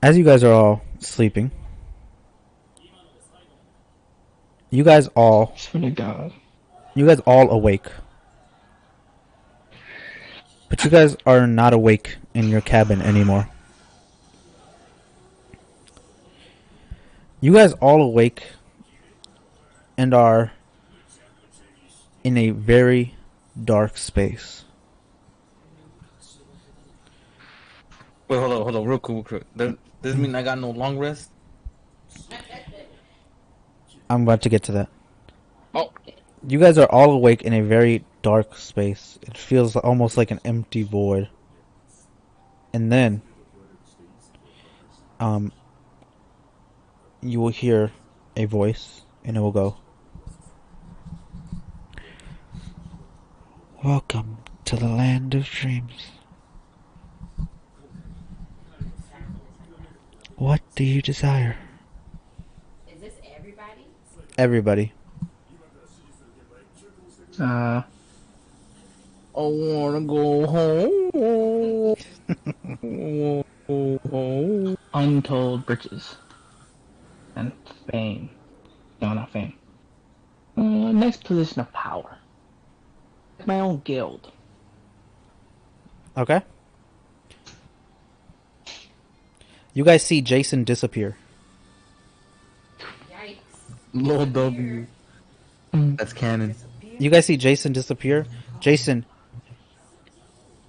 as you guys are all sleeping, you guys all Swear to God. awake. But you guys are not awake in your cabin anymore. You guys all awake and are in a very dark space. Wait, hold on, real quick. Does mean I got no long rest? I'm about to get to that. Oh, You guys are all awake in a very dark space. It feels almost like an empty void. And then, you will hear a voice, and it will go, "Welcome to the land of dreams. What do you desire?" Is this everybody? Everybody. I wanna go home. Untold riches and fame. No, not fame. Next position of power. My own guild. Okay. You guys see Jason disappear. Yikes. Lil W. That's canon. You guys see Jason disappear. Jason,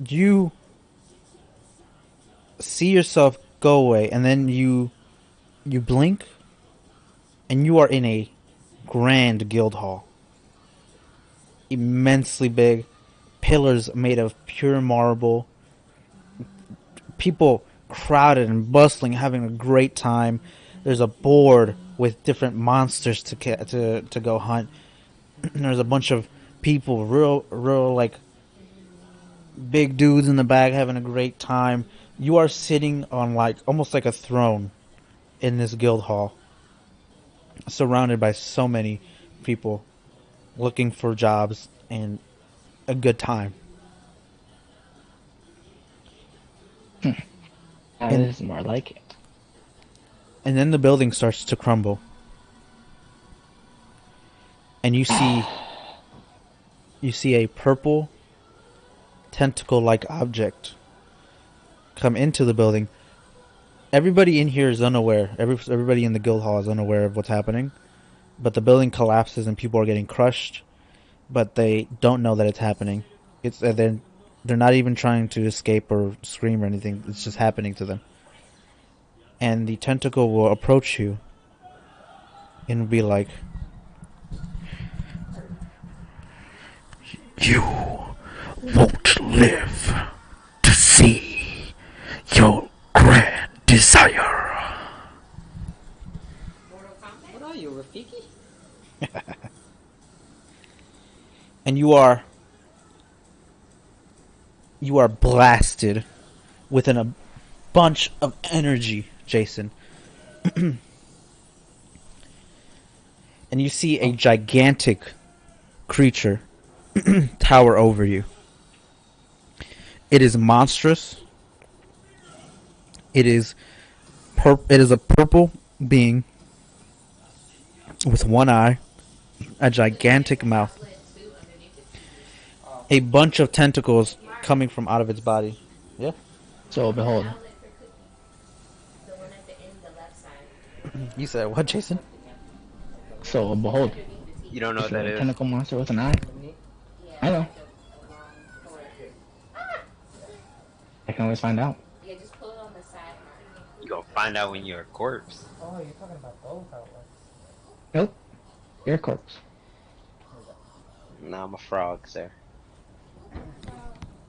you see yourself go away, and then you blink, and you are in a grand guild hall. Immensely big, pillars made of pure marble. People crowded and bustling, having a great time. There's a board with different monsters to go hunt. There's a bunch of people, real like big dudes in the back having a great time. You are sitting on like almost like a throne in this guild hall, surrounded by so many people looking for jobs, and a good time. This is more like it. And then the building starts to crumble. And you see a purple tentacle-like object come into the building. Everybody in here is unaware. Everybody in the guild hall is unaware of what's happening. But the building collapses and people are getting crushed. But they don't know that it's happening. They're not even trying to escape or scream or anything. It's just happening to them. And the tentacle will approach you and be like, "You won't live to see your grand desire." What are you, Rafiki? And you are blasted within a bunch of energy, Jason. And you see a gigantic creature tower over you. It is monstrous. It is a purple being with one eye, a gigantic mouth, a bunch of tentacles coming from out of its body. Yeah. So behold. You said what, Jason? So behold. You don't know what that A is? tentacle monster with an eye. I know. I can always find out. Yeah, just pull it on the side. You gonna find out when you're a corpse. Oh, you're talking about those outlets. Nope. You're a corpse. Nah, I'm a frog, sir.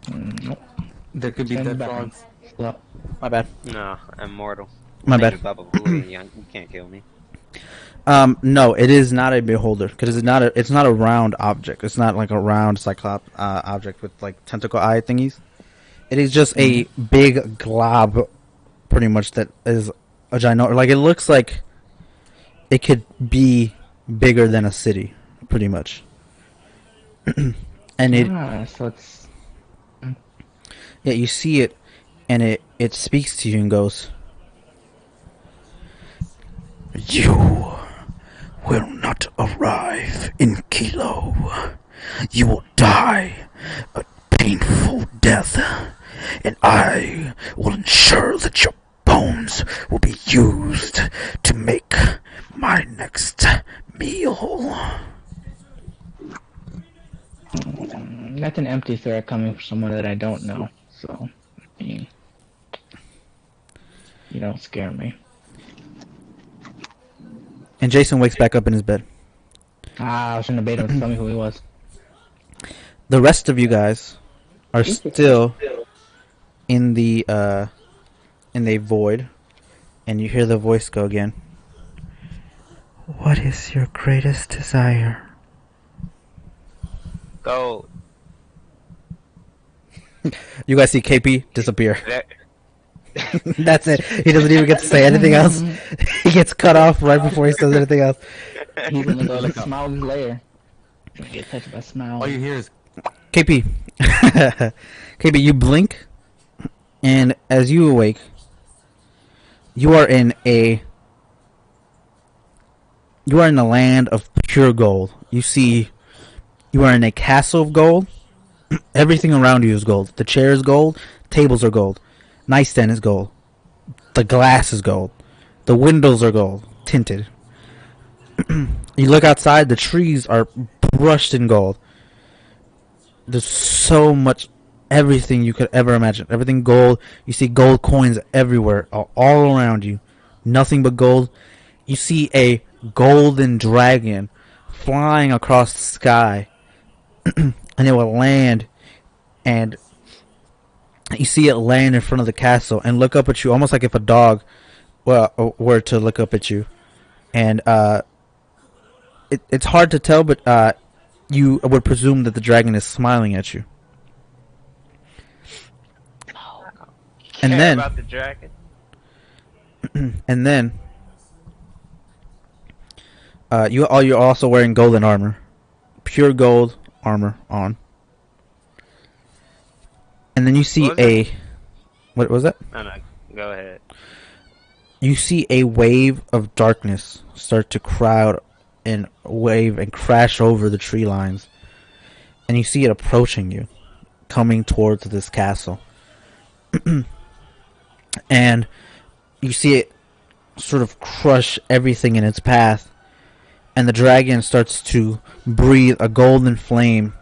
Nope. There could be Stand dead back. frogs. Well, My bad. No, I'm mortal. My bad. Named Baba Booey, you can't kill me. No, it is not a beholder because it's not a round object. It's not like a round cyclop object with like tentacle eye thingies. It is just a big glob, pretty much, that is a giant. Like, it looks like it could be bigger than a city, pretty much. And so it's yeah, you see it, and it speaks to you and goes, "You will not arrive in Kilo. You will die a painful death, and I will ensure that your bones will be used to make my next meal." that's an empty threat coming from someone that I don't know. So, I mean, you don't scare me. And Jason wakes back up in his bed. I shouldn't have baited him to tell me who he was. The rest of you guys are still in the void, and you hear the voice go again. "What is your greatest desire?" Go. You guys see KP disappear. That, That's it. He doesn't even get to say anything else. He gets cut off right before he says anything else. He's gonna go to Smiley's lair. Gonna get touched by Smile. All you hear is KP. KP, you blink, and as you awake, you are in a land of pure gold. You are in a castle of gold. Everything around you is gold. The chair is gold. Tables are gold. Nightstand is gold. The glass is gold. The windows are gold, tinted. You look outside. The trees are brushed in gold. There's so much, everything you could ever imagine. Everything gold. You see gold coins everywhere, all around you. Nothing but gold. You see a golden dragon flying across the sky. And it will land, and you see it land in front of the castle and look up at you, almost like if a dog were to look up at you. And it's hard to tell, but you would presume that the dragon is smiling at you. And care then, about the dragon. and then, you're also wearing golden armor, pure gold armor on. and then you see What was it? what was that? No, no. Go ahead. You see a wave of darkness start to crowd and wave and crash over the tree lines, and you see it approaching you, coming towards this castle. And you see it sort of crush everything in its path, and the dragon starts to breathe a golden flame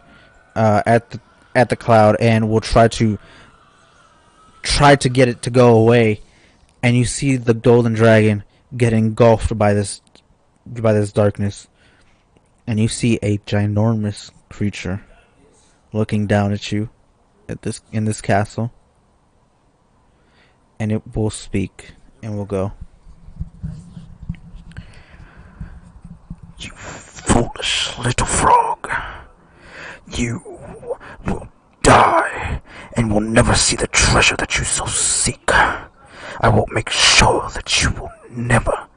at the cloud, and will try to get it to go away. And you see the golden dragon get engulfed by this darkness, and you see a ginormous creature looking down at you in this castle, and it will speak and will go, "You foolish little frog, you will die and will never see the treasure that you so seek. I will make sure that you will never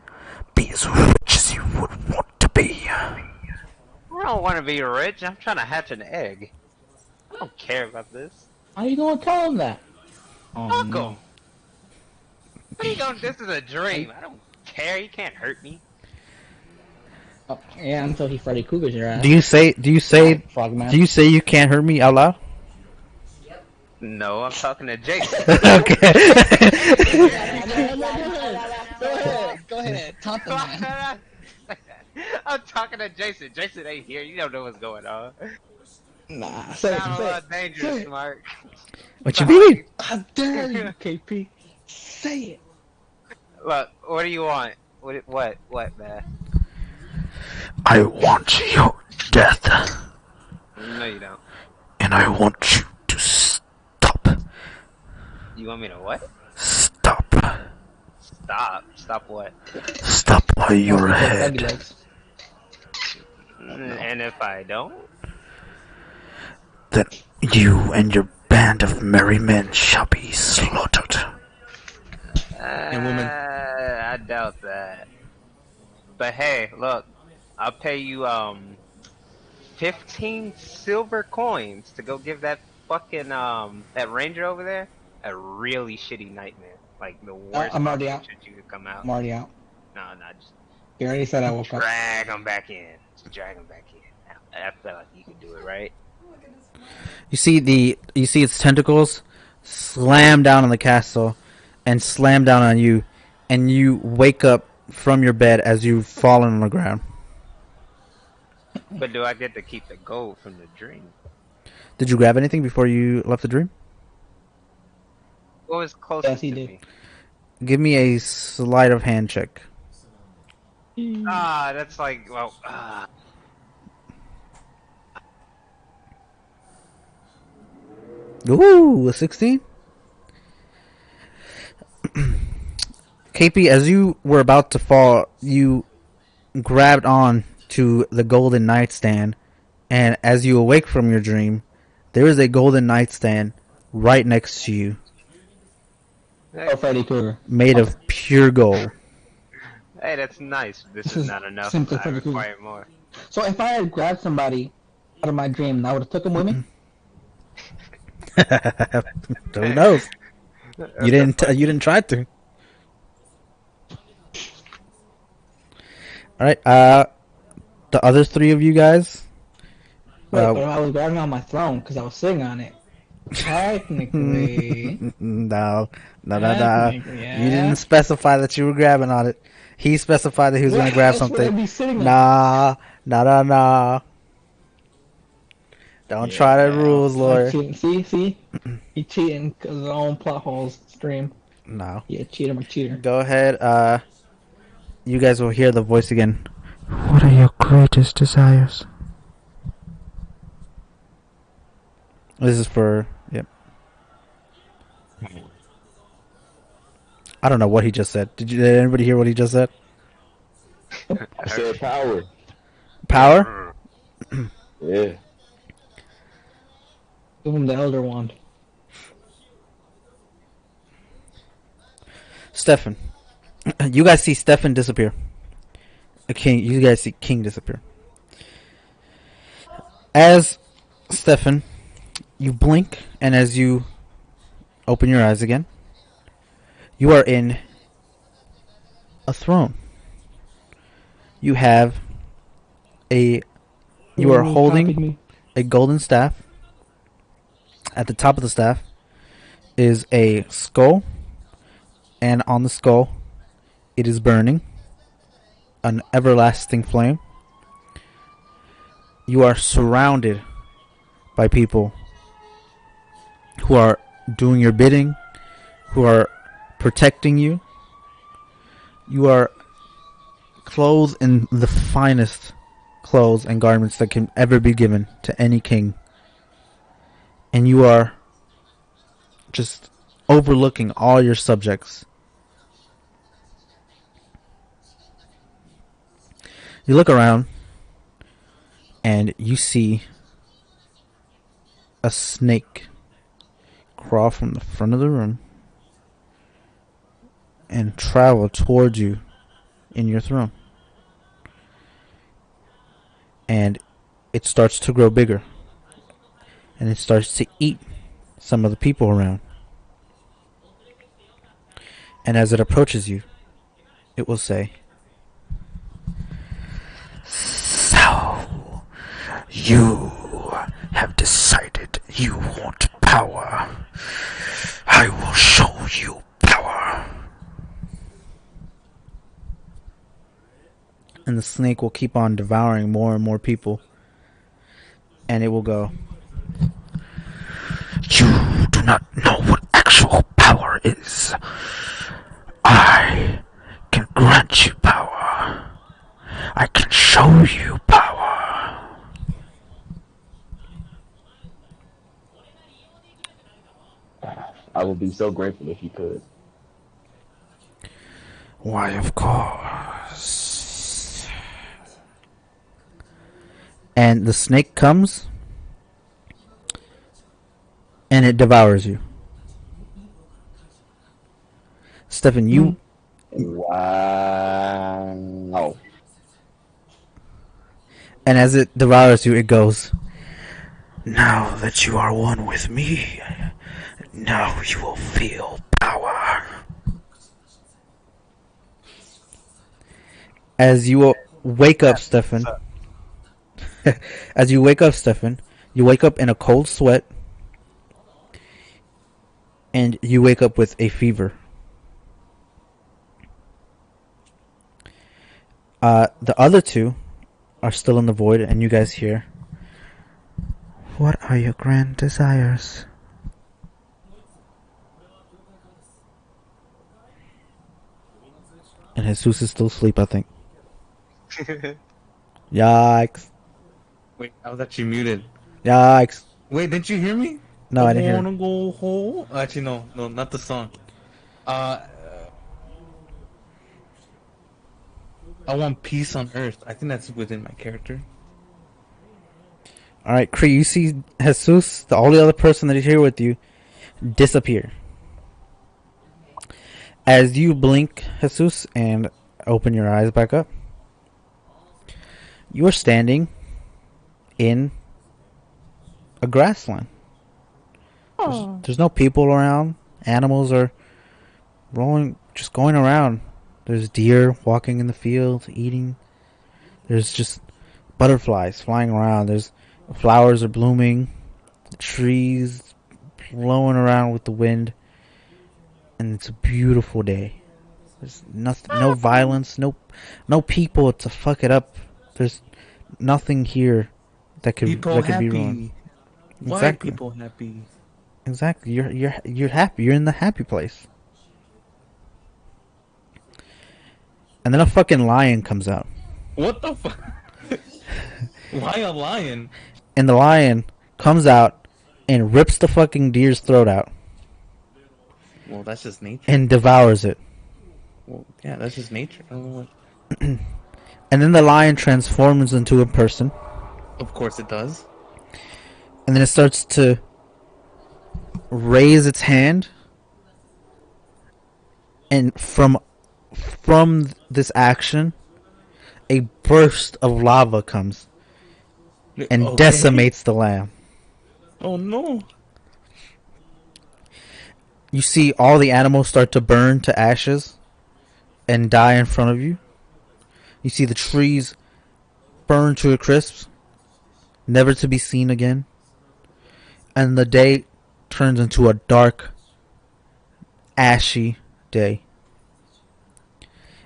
be as rich as you would want to be." I don't want to be rich. I'm trying to hatch an egg. I don't care about this. How you gonna tell him that? Oh, Fuck no. him. What are you going? This is a dream. I don't care. He can't hurt me. Oh, yeah, until he Freddy Krueger's your ass. Do you say Frogman. you can't hurt me out loud? No, I'm talking to Jason. Okay. Go ahead. Taunt the man. I'm talking to Jason. Jason ain't here. You don't know what's going on. Nah, say it, Sound a say lot it. dangerous, Mark. What you mean? How dare you, KP? Say it. Look, what do you want? What, man? I want your death, No, you don't. and I want you to stop. You want me to what? Stop. Stop. Stop what? Stop while you're Freddy ahead. legs. And if I don't? Then you and your band of merry men shall be slaughtered. woman. I doubt that. But hey, look, I'll pay you 15 silver coins to go give that fucking that ranger over there a really shitty nightmare. Like the worst I'm already fucking out. shit you could come out. I'm already out. No, just You already said I woke up. drag him back in. Just drag him back in. I feel like you could do it, right? You see its tentacles slam down on the castle and slam down on you, and you wake up from your bed as you've fallen on the ground. But do I get to keep the gold from the dream? Did you grab anything before you left the dream? What was closest Yes, he to did. me? Give me a sleight of hand check. That's like, well, Ooh, a 16? KP, as you were about to fall, you grabbed on to the golden nightstand, and as you awake from your dream, there is a golden nightstand right next to you, Oh, Freddy Krueger. made of pure gold. hey, that's nice. This This is is not enough. simply I Freddy Krueger. require more. So if I had grabbed somebody out of my dream, I would have took him with me. Who knows? You didn't try to. All right. The other three of you guys. Wait, but I was grabbing on my throne because I was sitting on it. Technically. No. Technically, yeah. You didn't specify that you were grabbing on it. He specified that he was going to grab That's what I'd something. be sitting on. Nah. Don't try the rules, lawyer. See? He cheating because of his own plot holes stream. No. Yeah, cheater. Go ahead. You guys will hear the voice again. What are your greatest desires? This is for, yep. I don't know what he just said. Did anybody hear what he just said? I said power. Power? Yeah. Give him the Elder Wand. Stefan. You guys see Stefan disappear. You guys see King disappear. As Stefan, you blink, and as you open your eyes again. You are in a throne. You have a. You are holding a golden staff. At the top of the staff is a skull, and on the skull, it is burning an everlasting flame. You are surrounded by people who are doing your bidding, who are protecting you. You are clothed in the finest clothes and garments that can ever be given to any king. And you are just overlooking all your subjects. You look around and you see a snake crawl from the front of the room and travel towards you in your throne. And it starts to grow bigger. And it starts to eat some of the people around. And as it approaches you, it will say, "So, you have decided you want power. I will show you power." And the snake will keep on devouring more and more people. And it will go, "You do not know what actual power is. I can grant you power. I can show you power." I would be so grateful if you could. Why, of course. And the snake comes and it devours you. Stefan, you. Wow. And as it devours you, it goes, "Now that you are one with me, now you will feel power." As you wake up, Stefan. As you wake up, Stefan, you wake up in a cold sweat. And you wake up with a fever. The other two are still in the void, and you guys hear, "What are your grand desires?" And Jesus is still asleep, I think. Yikes. Wait, I was actually muted. Yikes. Wait, didn't you hear me? No, I didn't hear. Wanna go home? Actually, no, not the song. I want peace on earth. I think that's within my character. Alright, Cree, you see Jesus, the only other person that is here with you, disappear. As you blink, Jesus, and open your eyes back up, you are standing in a grassland. There's no people around. Animals are just going around. There's deer walking in the field, eating. There's just butterflies flying around. There's flowers are blooming. Trees blowing around with the wind. And it's a beautiful day. There's nothing, no violence, no people to fuck it up. There's nothing here that could be wrong. Why Exactly. people happy? Exactly. You're happy. You're in the happy place. And then a fucking lion comes out. What the fuck? Why a lion? And the lion comes out and rips the fucking deer's throat out. Well, that's just nature. And devours it. Well, yeah, that's just nature. I don't know what... And then the lion transforms into a person. Of course it does. And then it starts to raise its hand. And from this action, a burst of lava comes and decimates the lamb. Oh no. You see all the animals start to burn to ashes and die in front of you. You see the trees burn to a crisp, never to be seen again. And the day turns into a dark, ashy day.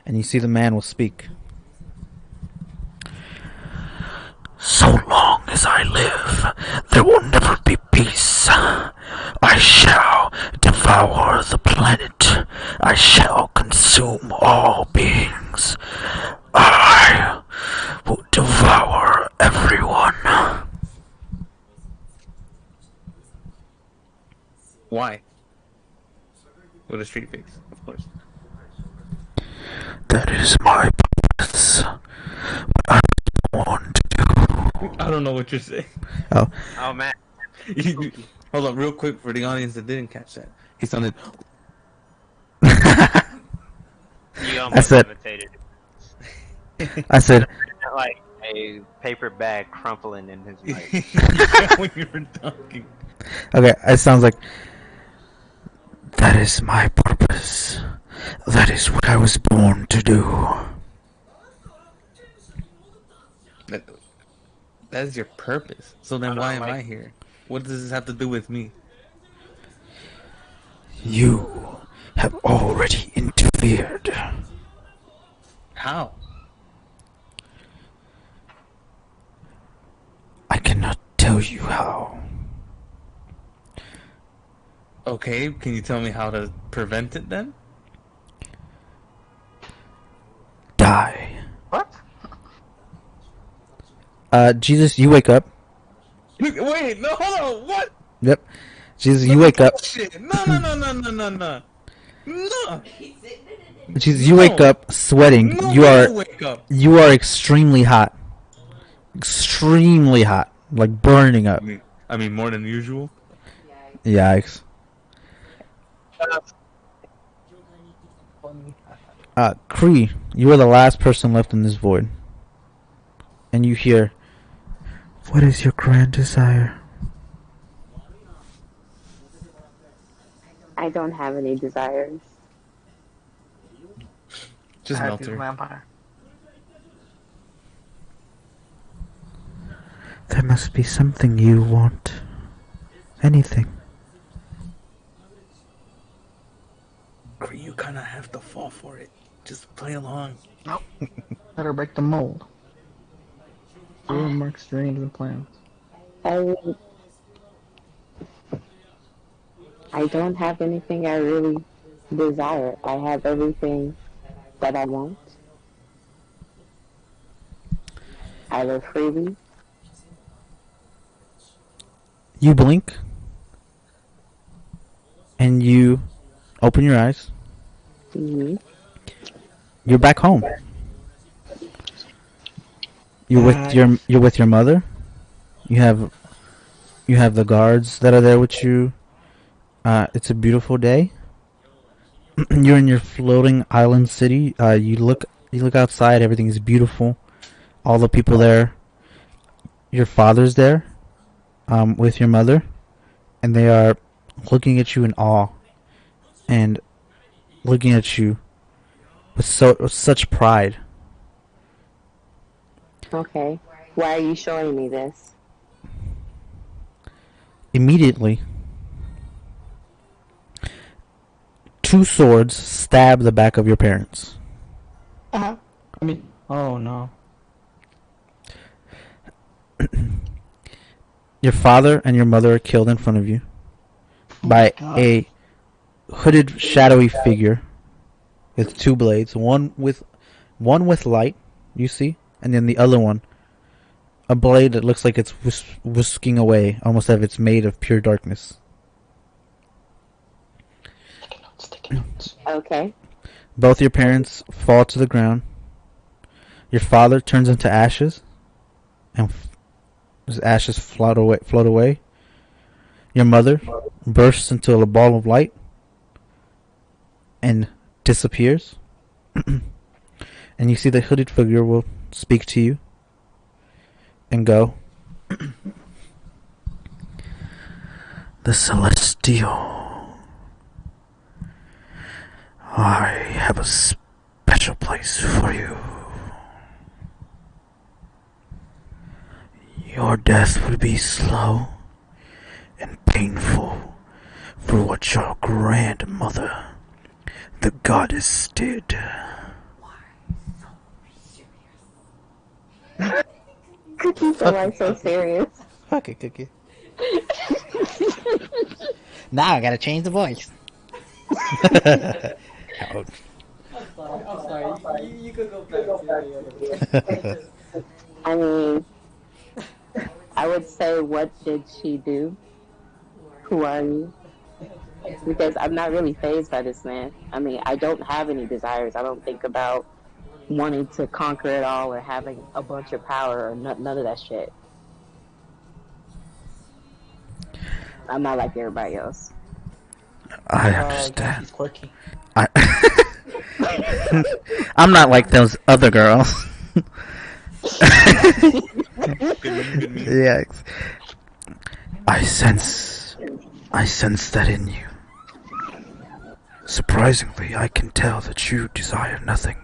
And you see the man will speak. So long as I live, there will never be peace. I shall devour the planet. I shall consume all beings. I will devour everyone. Why? With a straight face, of course. That is my purpose. What I want to do. I don't know what you're saying. Oh. Oh man. Hold on, real quick for the audience that didn't catch that. He sounded. You almost said- imitated I said, like a paper bag crumpling in his mic. when you were talking. okay, it sounds like, that is my purpose. That is what I was born to do. That is your purpose. So then why am I here? What does this have to do with me? You have already interfered. How? I cannot tell you how. Okay, can you tell me how to prevent it then? Die. What? Jesus, you wake up. Wait, no, hold on, what? Yep. Jesus, you wake up. Shit. No. No. Jesus, you wake up sweating. No, You are wake up. you are extremely hot. Extremely hot. Like burning up. I mean more than usual. Yikes. Kree, you are the last person left in this void. And you hear, what is your grand desire? I don't have any desires. Just I melt have to her. vampire. There must be something you want. Anything. You kind of have to fall for it. Just play along. Nope. Better break the mold. Zero marks, dreams, and plans. I don't have anything I really desire. I have everything that I want. I live freely. You blink. And you open your eyes. Mm-hmm. You're back home. You're with your mother. You have the guards that are there with you. It's a beautiful day. You're in your floating island city. You look outside. Everything is beautiful. All the people there. Your father's there, with your mother, and they are looking at you in awe, and looking at you with such pride. Okay. Why are you showing me this? Immediately, two swords stab the back of your parents. I mean, oh no. Your father and your mother are killed in front of you by a hooded, shadowy figure with two blades. One with light, you see, and then the other one, a blade that looks like it's whisking away, almost as if it's made of pure darkness. Okay. Both your parents fall to the ground. Your father turns into ashes, and his ashes float away. Your mother bursts into a ball of light and disappears. And you see the hooded figure will speak to you and go, the Celestial I have a special place for you. Your death will be slow and painful for what your grandmother, the goddess, did. Cookie said, "Why so serious?" Fuck it, Cookie. Now I gotta change the voice. Ouch. I'm sorry. You could go back to the other. I mean, I would say, what did she do? Who are you? Because I'm not really phased by this man. I mean, I don't have any desires. I don't think about wanting to conquer it all or having a bunch of power or none of that shit. I'm not like everybody else. I Yeah, understand. he's quirky. I I'm not like those other girls. Good meme. Yeah. I sense that in you. Surprisingly, I can tell that you desire nothing.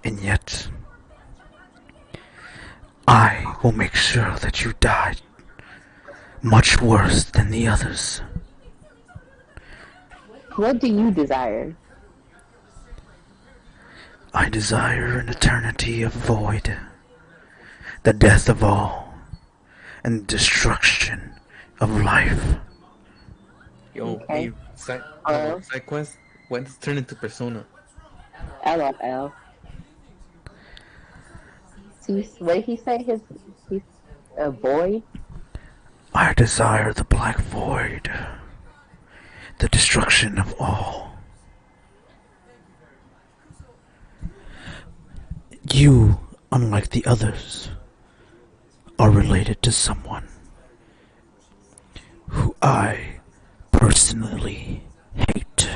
And yet, I will make sure that you die much worse than the others. What do you desire? I desire an eternity of void, the death of all, and destruction of life. Yo, Okay. hey, side quest. When does it turn into Persona? LFL. See, what did he say? He's a boy? I desire the black void, the destruction of all. You, unlike the others, are related to someone who I personally hate.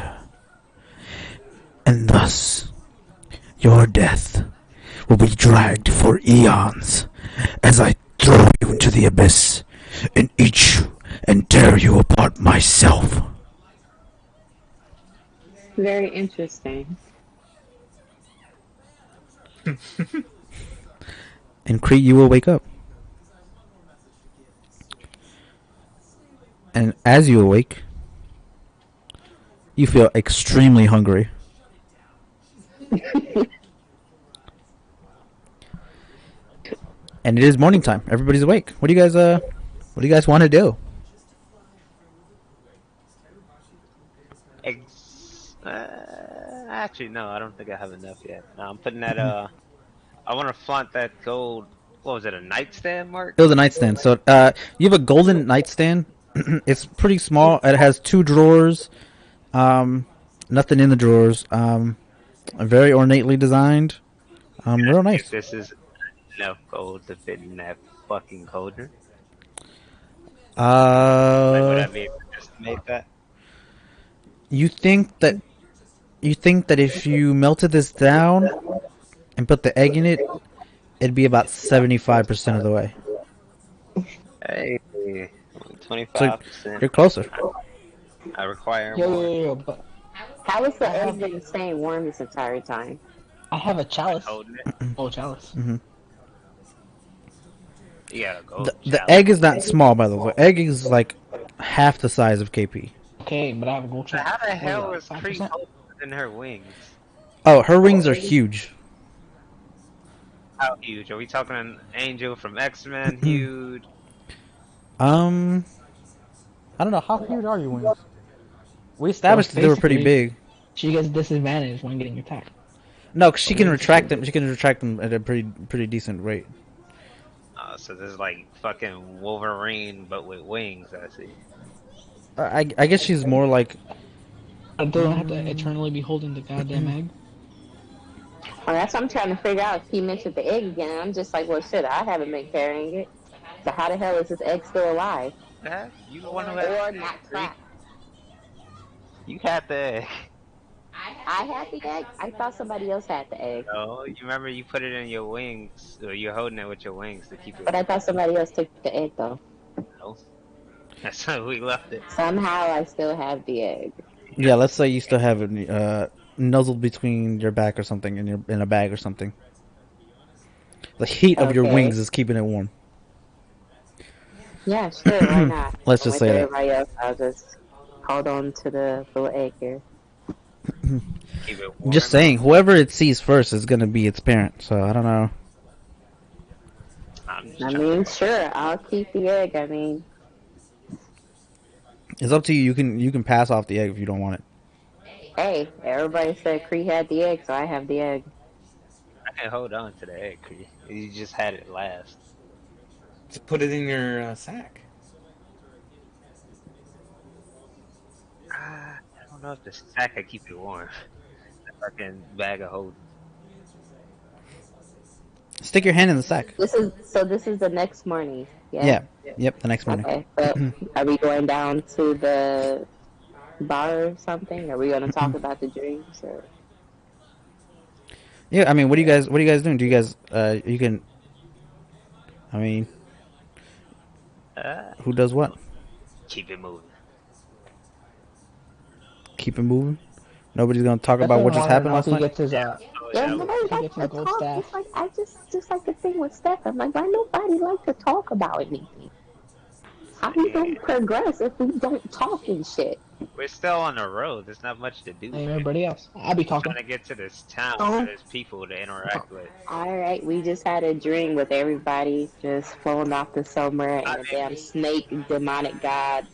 And thus, your death will be dragged for eons as I throw you into the abyss and eat you and tear you apart myself. Very interesting. And Crete, you will wake up. And as you awake, you feel extremely hungry. And it is morning time. Everybody's awake. What do you guys want to do? Actually, no, I don't think I have enough yet. No, I'm putting that. I want to flaunt that gold. What was it? A nightstand, Mark? It was a nightstand. So you have a golden nightstand. It's pretty small. It has 2 drawers. Nothing in the drawers. Very ornately designed. Real If nice. this is enough gold to fit in that fucking cauldron, like, would I be able to estimate that? You think that if you melted this down and put the egg in it, it'd be about 75% of the way. Hey, So 25%. you're closer. I require Yo, more. yo, yo, but How is the egg been staying warm this entire time? I have a chalice. Holding it. Oh, chalice. Mm-hmm. You gotta go. The egg is not small, by the way. The egg is like half the size of KP. Okay, but I have a gold chalice. How the hell What is is that, Cree 5%? in her wings? Oh, her wings are huge. How huge? Are we talking an angel from X-Men huge? I don't know. How huge are your wings? We established that they were pretty big. She gets disadvantage when getting attacked. No, 'cause she can retract them. She can retract them at a pretty decent rate. So this is like fucking Wolverine, but with wings, I see. I guess she's more like. I don't have to eternally be holding the goddamn egg. Well, that's what I'm trying to figure out. He mentioned the egg again, and I'm just like, well, shit, I haven't been carrying it. So how the hell is this egg still alive? You the one who Or had not trapped? You had the egg. I had the egg? I thought somebody else had the egg. No, you remember you put it in your wings, or you're holding it with your wings to keep it. But I thought somebody else took the egg, though. No. That's how we left it. Somehow I still have the egg. Yeah, let's say you still have it nuzzled between your back or something in a bag or something. The heat of your Okay. wings is keeping it warm. Yeah, sure. Why not? Let's I'm just with say that. everybody else. I'll just hold on to the little egg here. Keep it Just warm. saying, whoever it sees first is gonna be its parent. So I don't know. I'm just I trying to mean, sure. I'll keep the egg. I mean, It's up to you. You can pass off the egg if you don't want it. hey, everybody said Cree had the egg, so I have the egg. I can hold on to the egg. You just had it last. Just put it in your sack. I don't know if the sack can keep it warm. The fucking bag of holding. Stick your hand in the sack. This is the next morning. Yeah. Yeah. Yep. The next morning. Okay. So are we going down to the bar or something? Are we going to talk about the dreams or? Yeah. I mean, what do you guys doing? Do you guys you can? I mean, Uh, who does what? keep it moving. Keep it moving. Nobody's gonna talk about Stefan what just wanted to happened know if last he night. gets his Oh Yeah, yeah. nobody he likes gets his to gold talk. staff. It's like I just like the thing with Steph. I'm like, why nobody like to talk about anything? How we gonna progress if we don't talk and shit? We're still on the road. There's not much to do. Like everybody else. I'll be talking. Trying to get to this town where Oh, there's people to interact with. All right, we just had a dream with everybody just flown off to somewhere, I and a damn snake, demonic god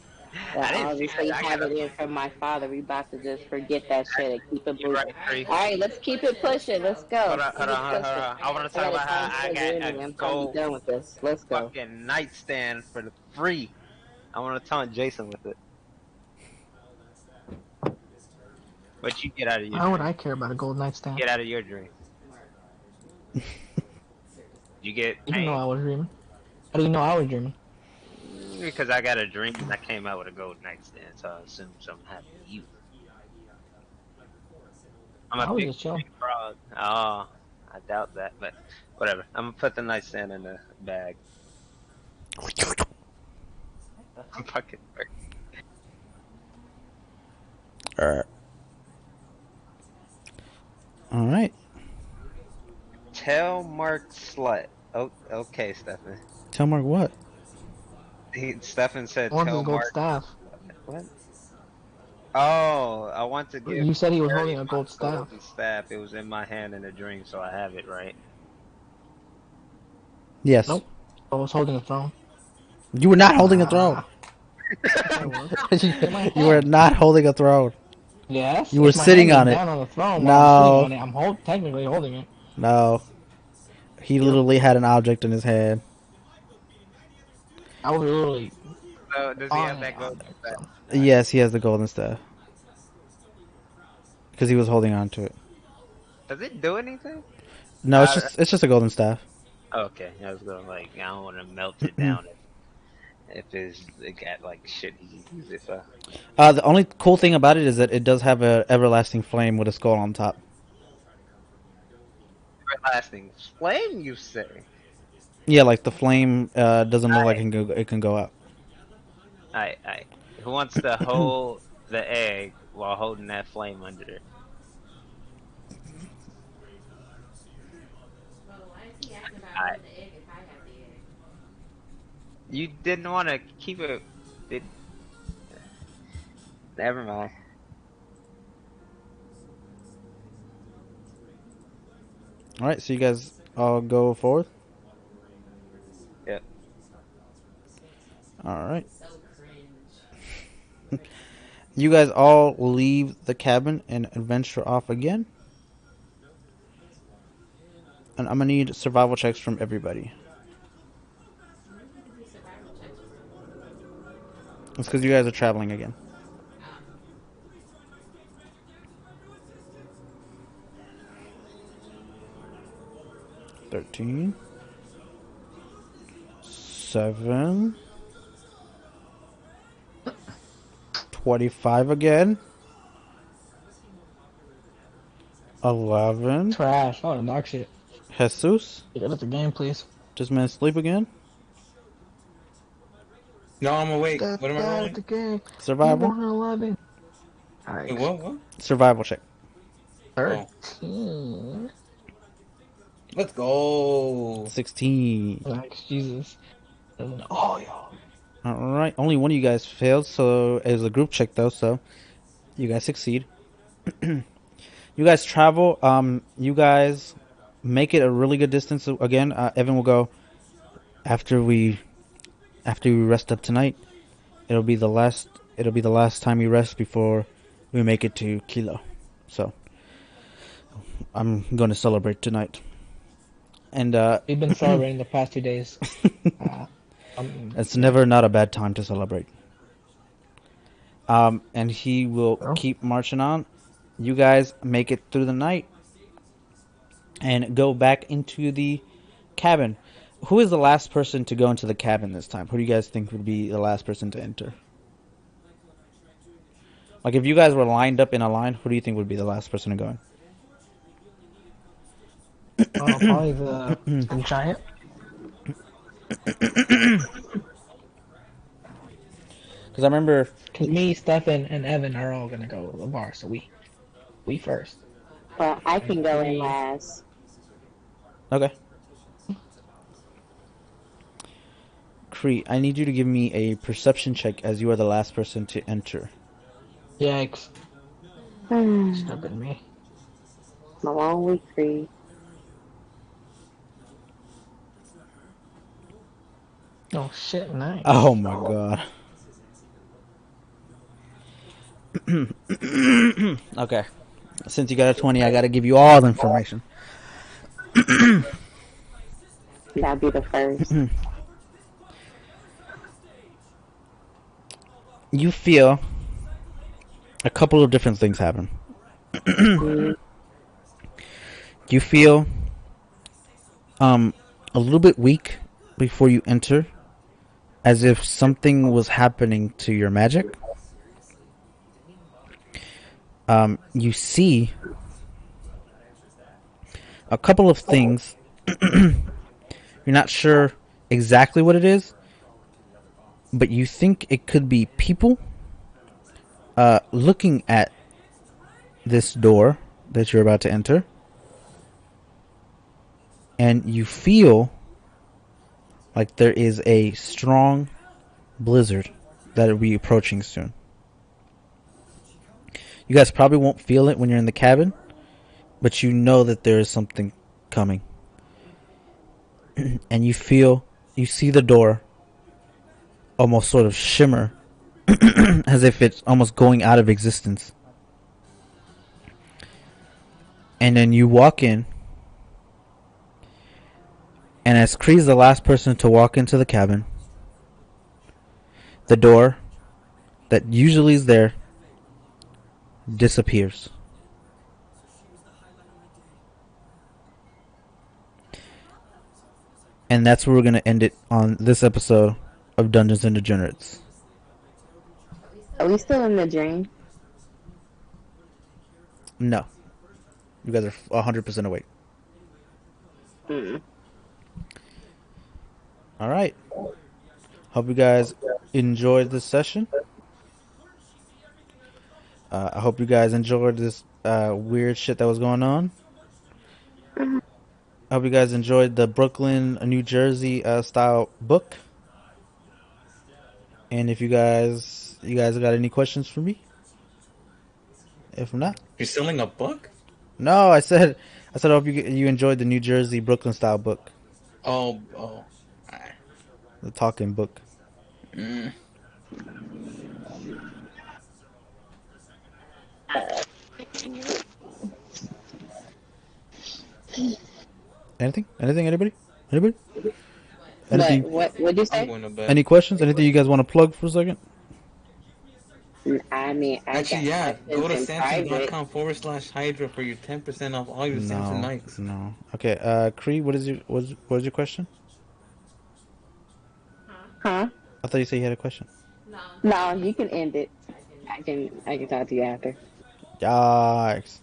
that didn't see obviously that. I have gotta. it in from my father. We about to just forget that shit and keep it You're right, moving. Cree. All right, let's keep it pushing. Let's go. Hold on, Keep hold it on, hold on, hold pushing. on. I want to I talk got a about how time I schedule got a anyway. I'm trying to be gold done with this. Let's go. fucking nightstand for the free. I want to taunt Jason with it. What you get out of your why would dream? I care about a gold nightstand? Get out of your dream. You get You didn't know pain I was dreaming. How do you know I was dreaming? because I got a dream and I came out with a gold nightstand, so I assume something happened to you. I'm I a was big just chilling. frog. Oh, I doubt that, but whatever. I'm gonna put the nightstand in the bag. I'm fucking. All right. Tell Mark Slut. Oh, okay, Stefan. Tell Mark what? Stefan said, I want tell his gold Mark. staff. What? Oh, I want to give You said he was Barry holding a my gold staff. golden staff. It was in my hand in a dream, so I have it, right? Yes. Nope. I was holding a throne. You were not holding a throne. I was. you, In my you were hand. not holding a throne. Yes. You were If my hand sitting is on it. down on the throne while I'm sitting No. on it, I'm technically holding it. No. He Yep. literally had an object in his hand. I was literally So does he on have an that golden object. staff? So. Yes, he has the golden staff. Because he was holding on to it. Does it do anything? No, it's just a golden staff. Okay, I was going like I don't want to melt it down if it got like shit he can use it for. The only cool thing about it is that it does have a everlasting flame with a skull on top. Everlasting flame, you say? Yeah, like the flame doesn't look like Alright, it can go out. alright. Who wants to hold the egg while holding that flame under it? Alright. You didn't want to keep it. It. Never mind. All right, so you guys all go forward. Yep. All right. You guys all leave the cabin and adventure off again. And I'm gonna need survival checks from everybody. It's because you guys are traveling again. $13. 7. 25 again. 11. Trash. Oh, the dark shit. Jesus. Get out of the game, please. Just man sleep again. No, I'm awake. Get What am I out of rolling? the game. You Survival. want 11. Wait, what? Survival check. 13. Let's go. 16. Like, Jesus. Oh, yo. All right. Only one of you guys failed, so it was a group check though. So you guys succeed. You guys travel. You guys make it a really good distance. Again, Evan will go after we rest up tonight. It'll be the last. It'll be the last time we rest before we make it to Kilo. So I'm going to celebrate tonight. And We've been celebrating the past 2 days. It's never not a bad time to celebrate. And he will keep marching on. You guys make it through the night and go back into the cabin. Who is the last person to go into the cabin this time? Who do you guys think would be the last person to enter? Like, if you guys were lined up in a line, who do you think would be the last person to go in? Probably the giant. Because I remember... Because me, Stefan, and Evan are all going to go to the bar, so we first. Well, I can go in last. Okay. Cree, I need you to give me a perception check as you are the last person to enter. Yikes. Stupid me. My long week, Cree. Oh, shit, nice. Oh, my God. Okay. Since you got a 20, I got to give you all the information. That'll be the first. You feel a couple of different things happen. You feel a little bit weak before you enter, as if something was happening to your magic. You see a couple of things. You're not sure exactly what it is, but you think it could be people looking at this door that you're about to enter. And you feel like there is a strong blizzard that will be approaching soon. You guys probably won't feel it when you're in the cabin, but you know that there is something coming. And you see the door almost sort of shimmer as if it's almost going out of existence. And then you walk in, and as Kree's the last person to walk into the cabin, the door that usually is there disappears. And that's where we're going to end it on this episode of Dungeons and Degenerates. Are we still in the dream? No. You guys are 100% awake. Alright. Hope you guys enjoyed this session. I hope you guys enjoyed this weird shit that was going on. I hope you guys enjoyed the Brooklyn, New Jersey style book. And if you guys got any questions for me? If not, You're selling a book? no, I said I hope you enjoyed the New Jersey Brooklyn style book, Oh. the talking book. Anything? Anybody? Anything? What'd you I'm say? going to bed. Any questions? Anything you guys want to plug for a second? I mean, Actually, yeah. Go to private. Samsung.com/Hydra for your 10% off all your Samsung mics. No. Okay. Cree, what is your question? Huh? I thought you said you had a question. No, you can end it. I can talk to you after. Yikes.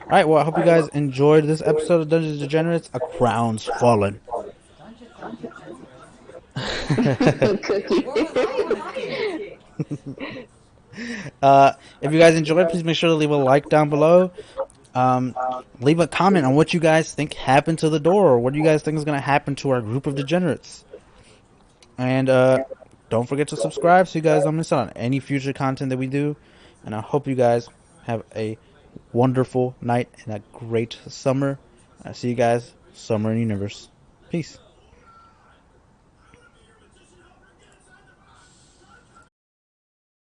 Alright, well, I hope you guys enjoyed this episode of Dungeons and Degenerates. A Crown's Fallen. Cookie. If you guys enjoyed, please make sure to leave a like down below. Leave a comment on what you guys think happened to the door, or what do you guys think is going to happen to our group of degenerates. And don't forget to subscribe so you guys don't miss out on any future content that we do. And I hope you guys have a wonderful night and a great summer. I see you guys summer in universe. Peace.